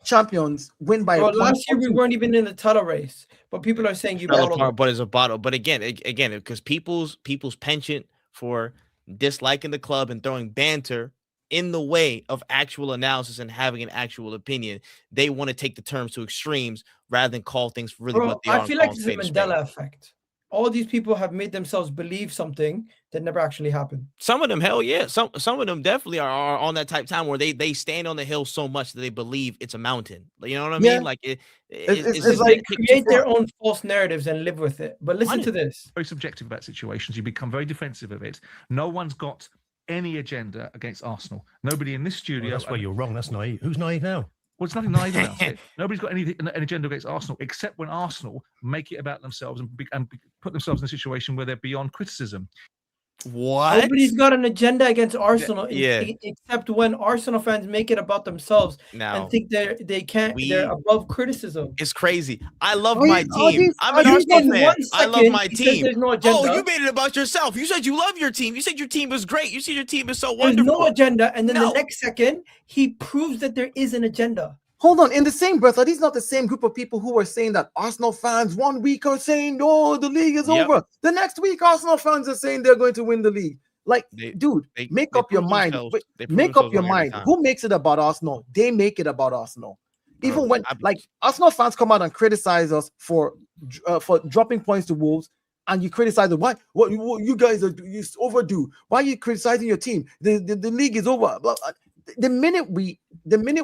champions win by. Last year we weren't even in the title race, but people are saying you bottled. But it's a bottle. But again, because people's penchant for disliking the club and throwing banter in the way of actual analysis and having an actual opinion, they want to take the terms to extremes rather than call things for really what they are. I feel like it's a Mandela effect. All these people have made themselves believe something that never actually happened. Some of them, hell yeah. Some of them definitely are on that type of time where they stand on the hill so much that they believe it's a mountain. You know what I mean? Like it's like they create their own false narratives and live with it. But listen to this. Very subjective about situations. You become very defensive of it. No one's got any agenda against Arsenal. Nobody in this studio. Well, that's where you're wrong. That's naive. Who's naive now? Well, it's nothing naive about it. Nobody's got an agenda against Arsenal, except when Arsenal make it about themselves and put themselves in a situation where they're beyond criticism. What? Nobody's got an agenda against Arsenal, except when Arsenal fans make it about themselves and think they're above criticism. It's crazy. I love my team. I'm an Arsenal fan. I love my team. There's no agenda. Oh, you made it about yourself. You said you love your team. You said your team was great. You said your team is so There's wonderful. no agenda, and then the next second he proves that there is an agenda. Hold on, in the same breath, are these not the same group of people who were saying that Arsenal fans 1 week are saying, no, the league is over. The next week, Arsenal fans are saying they're going to win the league. Like, dude, make up your mind. Make up your mind. Who makes it about Arsenal? They make it about Arsenal. Even when, like, Arsenal fans come out and criticize us for dropping points to Wolves, and you criticize them. What you guys are overdue. Why are you criticizing your team? The league is over. The minute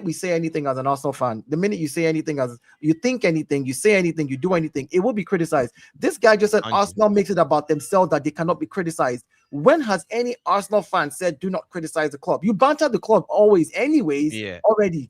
we say anything as an Arsenal fan, the minute you say anything as you think anything, you say anything, you do anything, it will be criticized. This guy just said Arsenal makes it about themselves that they cannot be criticized. When has any Arsenal fan said do not criticize the club? You banter the club always, anyways. Already.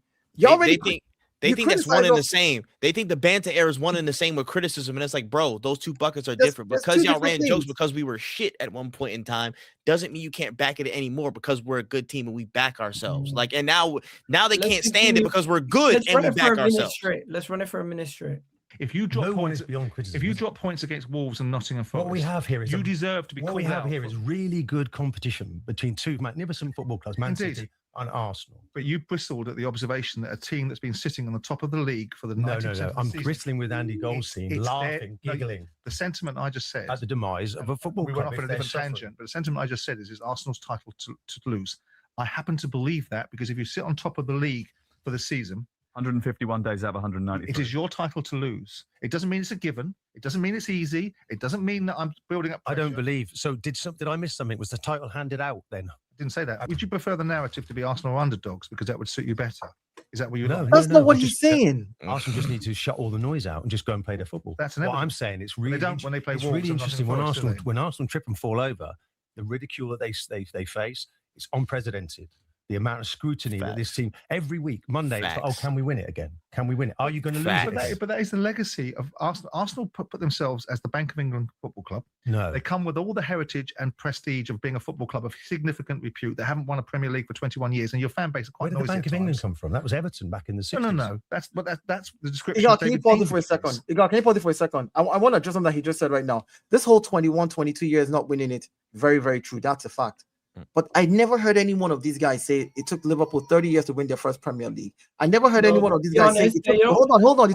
They think that's one and the same. They think the banter era is one and the same with criticism, and it's like, bro, those two buckets are different. Because y'all ran jokes because we were shit at one point in time doesn't mean you can't back it anymore because we're a good team and we back ourselves. Like, and now they can't stand it because we're good and we back ourselves. Let's run it for a minute straight. If you drop points beyond criticism, if you drop points against Wolves and Nottingham Forest, what we have here is you deserve to be. What we have here is really good competition between two magnificent football clubs, Man City and Arsenal. But you bristled at the observation that a team that's been sitting on the top of the league for the 90% No. I'm bristling with Andy Goldstein, laughing, giggling. The sentiment I just said at the demise of a football club. We went off on a different tangent, but the sentiment I just said is Arsenal's title to lose. I happen to believe that because if you sit on top of the league for the season, 151 days out of 190. It is your title to lose. It doesn't mean it's a given. It doesn't mean it's easy. It doesn't mean that I'm building up pressure. I don't believe. So did I miss something? Was the title handed out then? I didn't say that. Would you prefer the narrative to be Arsenal underdogs because that would suit you better? Is that what you know? That's not what he's saying. Arsenal just need to shut all the noise out and just go and play their football. That's what I'm saying. It's really when they play it's Wolves really interesting when Arsenal trip and fall over. The ridicule that they face is unprecedented. The amount of scrutiny that this team every week, Monday, it's like, oh, Facts. can we win it again? Can we win it? Are you going to lose it? But that is the legacy of Arsenal. Arsenal put themselves as the Bank of England football club. No. They come with all the heritage and prestige of being a football club of significant repute. They haven't won a Premier League for 21 years, and your fan base are quite Where did noisy the Bank at of England times. come from? That was Everton back in the 60s. No. That's the description. Igor, of can you David pause it Dean. for a second? Igor, can you pause it for a second? I want to address something that he just said right now. This whole 21, 22 years not winning it, very, very true. That's a fact. But I never heard any one of these guys say it took Liverpool 30 years to win their first Premier League. I never heard any one of these guys say it took, hold on.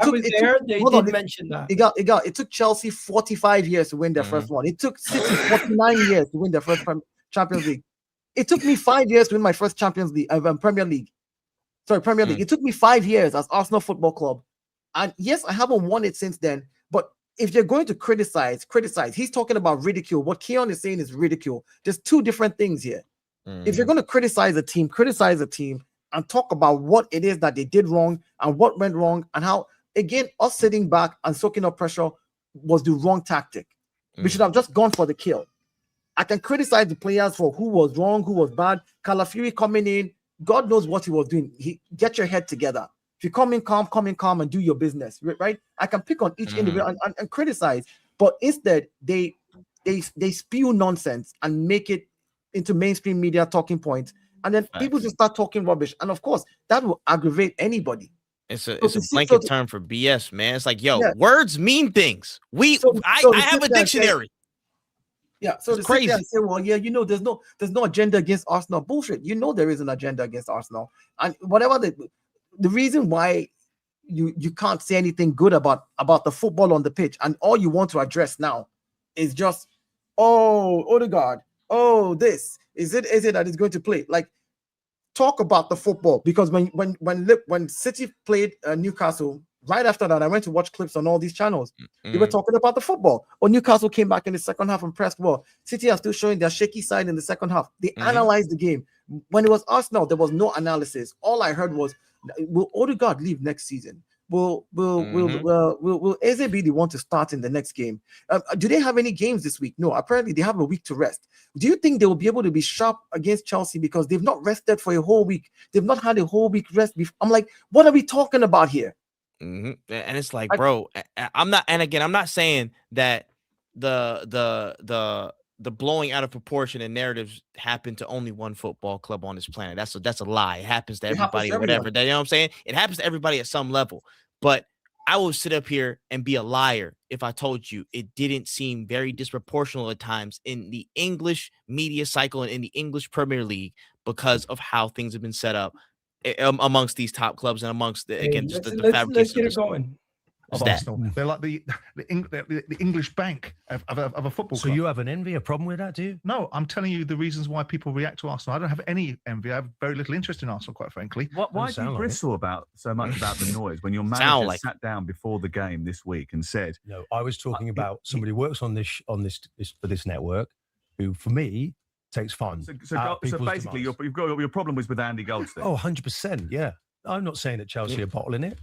It took Chelsea 45 years to win their first one. It took City 49 years to win their first Champions League. It took me 5 years to win my first Champions League, Premier League. Premier League. It took me 5 years as Arsenal Football Club. And yes, I haven't won it since then. But if you're going to criticize. He's talking about ridicule. What Keon is saying is ridicule. There's two different things here. If you're going to criticize a team and talk about what it is that they did wrong and what went wrong and how, again, us sitting back and soaking up pressure was the wrong tactic. We should have just gone for the kill. I can criticize the players for who was wrong, who was bad. Calafiori coming in, God knows what he was doing. Get your head together. If you come in calm and do your business, right? I can pick on each individual and criticize, but instead they spew nonsense and make it into mainstream media talking points, and then people just start talking rubbish, and of course that will aggravate anybody. It's a blanket term for BS, man. It's like, words mean things. I have a dictionary. So it's crazy. Say, well, there's no agenda against Arsenal. Bullshit. There is an agenda against Arsenal, and whatever the reason why you can't say anything good about the football on the pitch, and all you want to address now is just, Odegaard, this is it that is going to play. Like, talk about the football, because when City played Newcastle, right after that I went to watch clips on all these channels. They were talking about the football. Newcastle came back in the second half and pressed well. City are still showing their shaky side in the second half. They analyzed the game. When it was Arsenal, there was no analysis. All I heard was, will Odegaard leave next season? Will Eze be the one to start in the next game? Do they have any games this week? No, apparently they have a week to rest. Do you think they will be able to be sharp against Chelsea because they've not rested for a whole week? They've not had a whole week rest. I'm like, what are we talking about here? And it's like, bro, I'm not saying that the blowing out of proportion and narratives happen to only one football club on this planet. That's a lie. It happens to everybody, whatever. You know what I'm saying? It happens to everybody at some level. But I will sit up here and be a liar if I told you it didn't seem very disproportional at times in the English media cycle and in the English Premier League because of how things have been set up amongst these top clubs and amongst the fabrication. Let's get it going. Of Arsenal. They're like the English bank of a football club. So you have an envy, a problem with that, do you? No, I'm telling you the reasons why people react to Arsenal. I don't have any envy. I have very little interest in Arsenal, quite frankly. Why do you bristle so much about the noise when your manager sat down before the game this week and said? No, I was talking about somebody who works on this for this network, who for me takes fun. So basically, your problem was with Andy Goldstein. Oh, 100%. Yeah, I'm not saying that Chelsea are bottling it.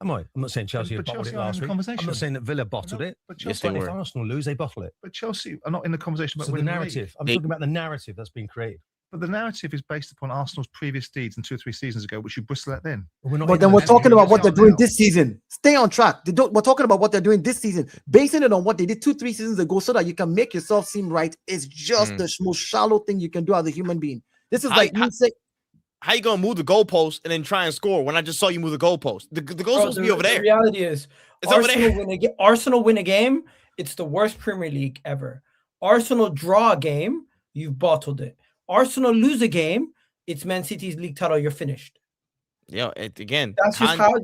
Am I? I'm not saying Chelsea have bottled it last week. I'm not saying that Villa bottled it. But if Arsenal lose, they bottle it. But Chelsea are not in the conversation about the narrative. I'm talking about the narrative that's been created. But the narrative is based upon Arsenal's previous deeds and 2 or 3 seasons ago, which you bristle at then. But then we're talking about what they're doing this season. Stay on track. We're talking about what they're doing this season, basing it on what they did 2-3 seasons ago, so that you can make yourself seem right. It's just the most shallow thing you can do as a human being. This is like me saying, how you gonna move the goalpost and then try and score when I just saw you move the goalpost? The goal's supposed to be over there. The reality is, it's over there. Arsenal win a game, it's the worst Premier League ever. Arsenal draw a game, you've bottled it. Arsenal lose a game, it's Man City's league title, you're finished. Yeah, again, that's just how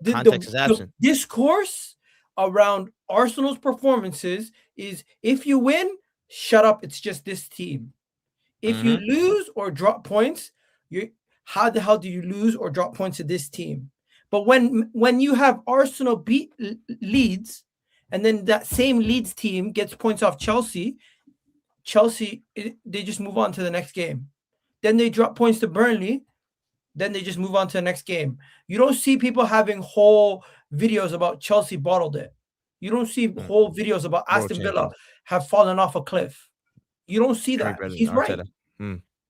context is absent. The discourse around Arsenal's performances is, if you win, shut up, it's just this team. If you lose or drop points, how the hell do you lose or drop points to this team? But when you have Arsenal beat Leeds, and then that same Leeds team gets points off Chelsea, they just move on to the next game. Then they drop points to Burnley, then they just move on to the next game. You don't see people having whole videos about Chelsea bottled it. You don't see whole videos about Aston Villa have fallen off a cliff. You don't see that. He's right.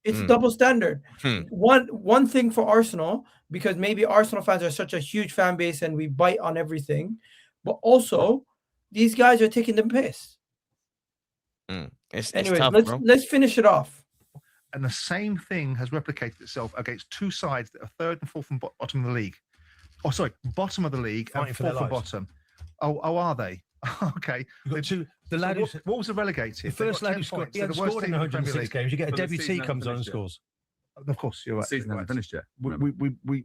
It's a double standard. One thing for Arsenal, because maybe Arsenal fans are such a huge fan base and we bite on everything, but also these guys are taking the piss. Anyways, tough, let's finish it off. And the same thing has replicated itself against two sides that are third and fourth and bottom of the league. Oh, sorry, bottom of the league and fourth and bottom. Oh, are they? Okay. The lad what was the relegated? The first lad who scored, he had scored in 106 games. You get a debutee comes on and scores. Of course, you're right. The season hasn't finished yet.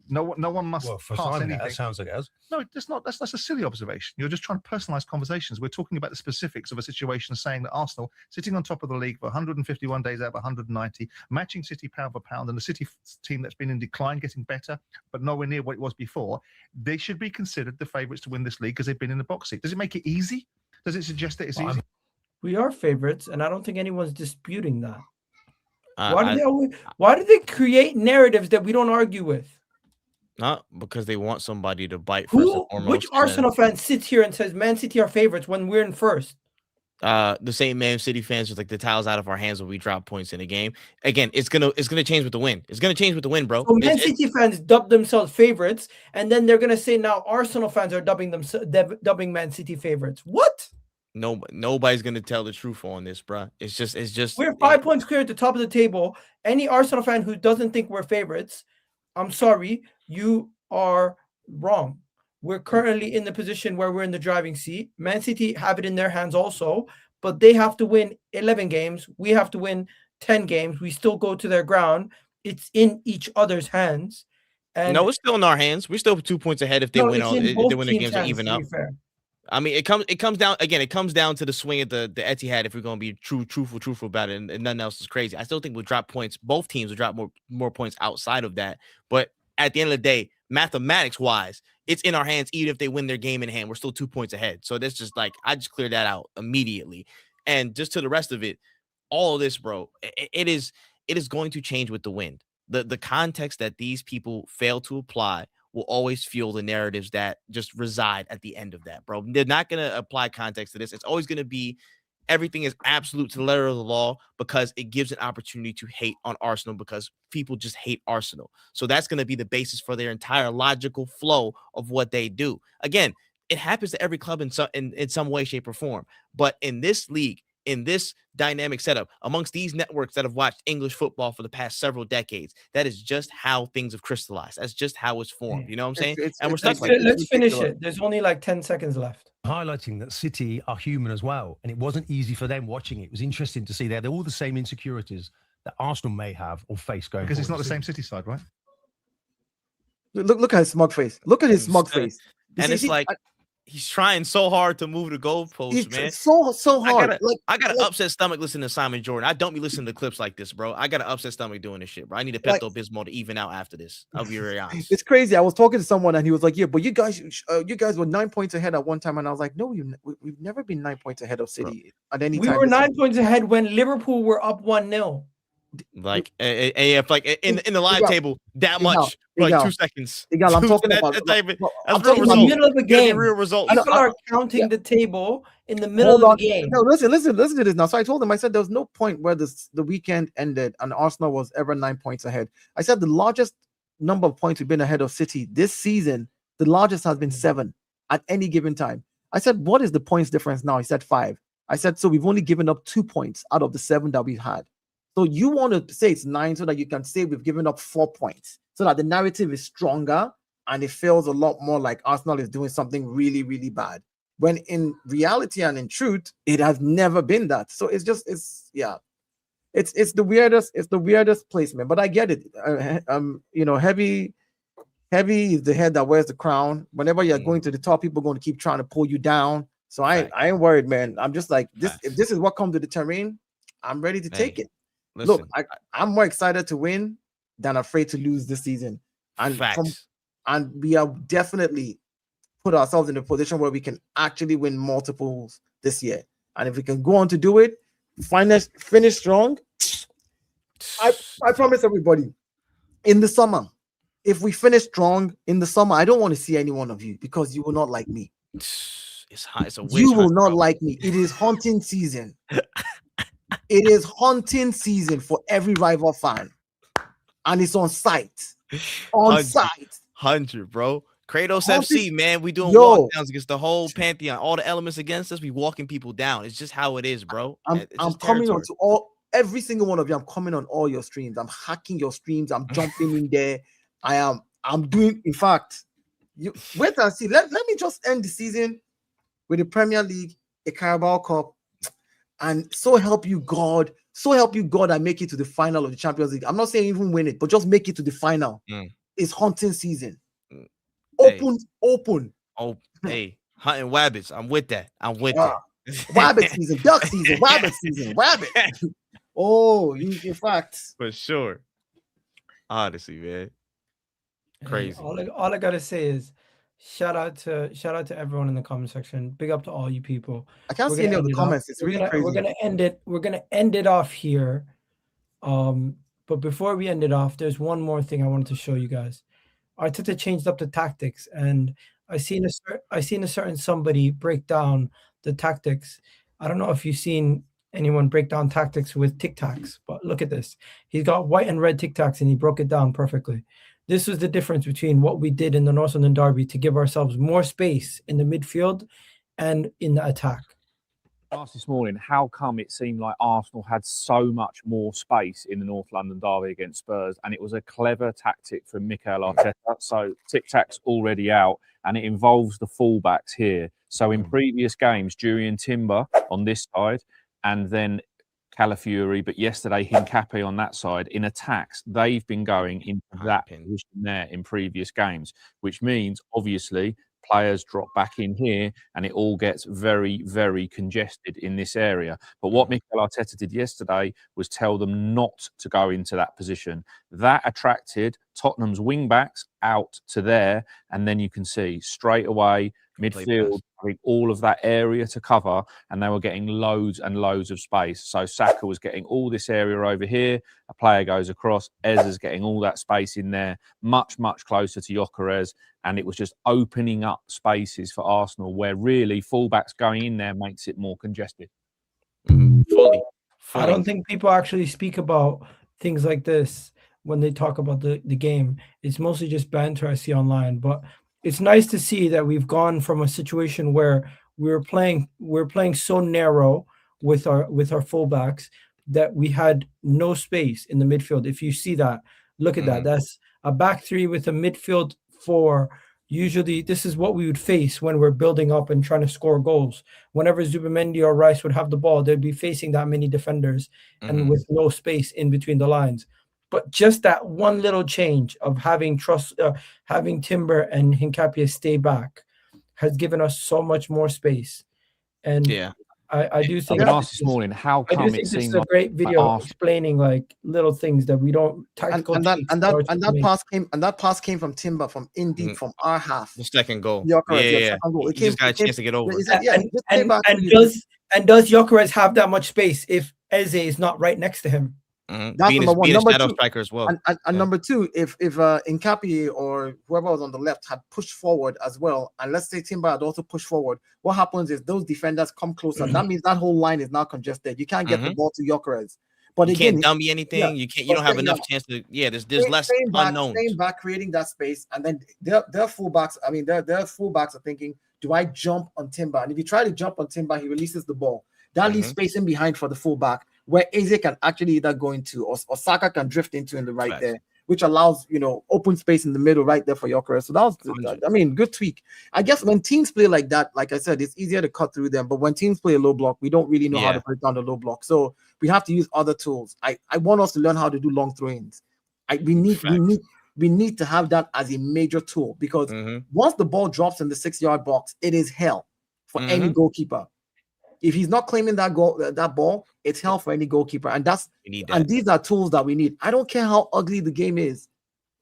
No one must pass anything. That sounds like it has. No, that's not. That's a silly observation. You're just trying to personalise conversations. We're talking about the specifics of a situation, saying that Arsenal sitting on top of the league for 151 days out of 190, matching City pound for pound, and the City team that's been in decline, getting better, but nowhere near what it was before. They should be considered the favourites to win this league because they've been in the box seat. Does it make it easy? Does it suggest that it's easy? We are favourites, and I don't think anyone's disputing that. Why do they create narratives that we don't argue with? Not because they want somebody to bite first and foremost. Which Arsenal fan sits here and says Man City are favorites when we're in first? The same Man City fans just like the towels out of our hands when we drop points in a game. Again, it's gonna change with the win. It's gonna change with the win, bro. So Man City fans dub themselves favorites, and then they're gonna say now Arsenal fans are dubbing Man City favorites. What? Nobody's gonna tell the truth on this, bro. It's just we're 5 points clear at the top of the table. Any Arsenal fan who doesn't think we're favorites, I'm sorry, you are wrong. We're currently in the position where we're in the driving seat. Man City have it in their hands also, but they have to win 11 games. We have to win 10 games. We still go to their ground. It's in each other's hands. And no, it's still in our hands. We're still 2 points ahead if they win the games and even up. I mean, it comes down again. It comes down to the swing at the Etihad. If we're going to be truthful about it, and nothing else is crazy. I still think we'll drop points. Both teams will drop more points outside of that. But at the end of the day, mathematics wise, it's in our hands. Even if they win their game in hand, we're still 2 points ahead. So that's just like I just cleared that out immediately. And just to the rest of it, all of this, bro, it is going to change with the wind. The context that these people fail to apply will always fuel the narratives that just reside at the end of that, bro. They're not going to apply context to this. It's always going to be everything is absolute to the letter of the law because it gives an opportunity to hate on Arsenal because people just hate Arsenal. So that's going to be the basis for their entire logical flow of what they do. Again, it happens to every club in some way, shape, or form. But in this league, in this dynamic setup, amongst these networks that have watched English football for the past several decades, that is just how things have crystallized. That's just how it's formed. You know what I'm saying? And we're stuck like let's finish it. There's only like 10 seconds left. Highlighting that City are human as well. And it wasn't easy for them watching it. It was interesting to see they're all the same insecurities that Arsenal may have or face going because forward. it's not the same City side, right? Look at his smug face. Look at his smug face. And it's like he's trying so hard to move the goalposts, man. So hard. I got an upset stomach listening to Simon Jordan. I don't be listening to clips like this, bro. I got an upset stomach doing this shit, bro. I need a Pepto-Bismol to even out after this. I'll be very honest. It's crazy. I was talking to someone and he was like, "Yeah, but you guys were 9 points ahead at one time." And I was like, "No, we've never been 9 points ahead of City at any time." We were 9 points ahead when Liverpool were up 1-0. Like AF, like in the live table that much, like 2 seconds. I'm talking about I'm talking about the middle of the game. Real result. People are counting the table in the middle of the game. No, listen to this now. So I told him, I said there was no point where the weekend ended and Arsenal was ever 9 points ahead. I said the largest number of points we've been ahead of City this season, the largest has been 7 at any given time. I said, what is the points difference now? He said 5. I said, so we've only given up 2 points out of the 7 that we've had. So you want to say it's 9 so that you can say we've given up 4 points so that the narrative is stronger and it feels a lot more like Arsenal is doing something really, really bad. When in reality and in truth, it has never been that. So it's the weirdest placement, but I get it. Heavy is the head that wears the crown. Whenever you're going to the top, people are going to keep trying to pull you down. So I ain't worried, man. I'm just like this. If this is what comes to the terrain, I'm ready to take it. Listen, look, I'm more excited to win than afraid to lose this season. And we are definitely put ourselves in a position where we can actually win multiples this year. And if we can go on to do it, finish strong, I promise everybody, in the summer, if we finish strong in the summer, I don't want to see any one of you because you will not like me. It's hot. It's a you will not like me. It is hunting season. It is hunting season for every rival fan, and it's on site. On site, 100, bro. Kratos FC, man. We doing Yo. walkdowns against the whole pantheon. All the elements against us, we walking people down. It's just how it is, bro. I'm coming on to every single one of you. I'm coming on all your streams. I'm hacking your streams. I'm jumping in there. I'm doing. In fact, you wait and see. Let me just end the season with the Premier League, a Carabao Cup, and so help you God. So help you God, I make it to the final of the Champions League. I'm not saying even win it, but just make it to the final. It's hunting season. Open. Oh, hey, hunting wabbits. I'm with that. that. Wabbit season, duck season, wabbit season, wabbit. Oh, in fact, for sure. Honestly, man, crazy. All I gotta say is shout out to everyone in the comment section. Big up to all you people. I can't see any of the comments. It's really crazy. We're gonna end it off here. But before we end it off, there's one more thing I wanted to show you guys. Arteta changed up the tactics, and I seen a certain somebody break down the tactics. I don't know if you've seen anyone break down tactics with Tic Tacs, but look at this. He's got white and red Tic Tacs, and he broke it down perfectly. This was the difference between what we did in the North London Derby to give ourselves more space in the midfield and in the attack. Asked this morning, how come it seemed like Arsenal had so much more space in the North London derby against Spurs? And it was a clever tactic from Mikel Arteta. So tic-tac's already out, and it involves the fullbacks here. So in previous games, Julian Timber on this side, and then Calafiori, but yesterday Hincapie on that side. In attacks, they've been going into that position there in previous games, which means obviously players drop back in here and it all gets very, very congested in this area. But what Mikel Arteta did yesterday was tell them not to go into that position. That attracted Tottenham's wing-backs out to there, and then you can see straight away midfield having all of that area to cover, and they were getting loads and loads of space. So Saka was getting all this area over here, a player goes across, Ezra's getting all that space in there, much, much closer to Gyökeres, and it was just opening up spaces for Arsenal where really fullbacks going in there makes it more congested. Fully. I don't think people actually speak about things like this when they talk about the game. It's mostly just banter I see online, but it's nice to see that we've gone from a situation where we're playing so narrow with our fullbacks that we had no space in the midfield. If you see that, look at that. That's a back three with a midfield four. Usually this is what we would face when we're building up and trying to score goals. Whenever Zubimendi or Rice would have the ball, they'd be facing that many defenders and with no space in between the lines. But just that one little change of having Timber and Hincapie stay back has given us so much more space. And I do think I've been asked this morning, how come it seemed like a great video explaining like little things that we don't tactical and that pass came from Timber from from our half. The second goal. Second goal. He just got a chance to get over. And does Gyökeres have that much space if Eze is not right next to him? That's number one. Number shadow two, striker as well. And number two, if Hincapie or whoever was on the left had pushed forward as well, and let's say Timber had also pushed forward, what happens is those defenders come closer. That means that whole line is now congested. You can't get the ball to Gyökeres. But you again, can't dummy anything. You don't have enough chance to. There's less unknowns. Staying back, creating that space, and then their fullbacks. I mean, their fullbacks are thinking, do I jump on Timber? And if you try to jump on Timber, he releases the ball. That leaves space in behind for the fullback, where Eze can actually either go into or Saka can drift into in the right there, which allows, open space in the middle right there for Gyökeres. So that was, good tweak. I guess when teams play like that, like I said, it's easier to cut through them. But when teams play a low block, we don't really know how to break down the low block. So we have to use other tools. I want us to learn how to do long throw-ins. We need to have that as a major tool, because once the ball drops in the 6-yard box, it is hell for any goalkeeper. If he's not claiming that ball, it's hell for any goalkeeper. And these are tools that we need. I don't care how ugly the game is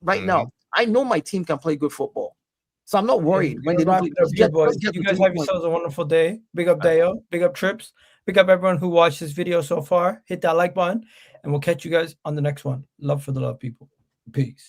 right now. I know my team can play good football, so I'm not worried when they don't. You guys have yourselves a wonderful day. Big up Deo, big up Trips, big up everyone who watched this video so far. Hit that like button, and we'll catch you guys on the next one. Love for the love, people. Peace.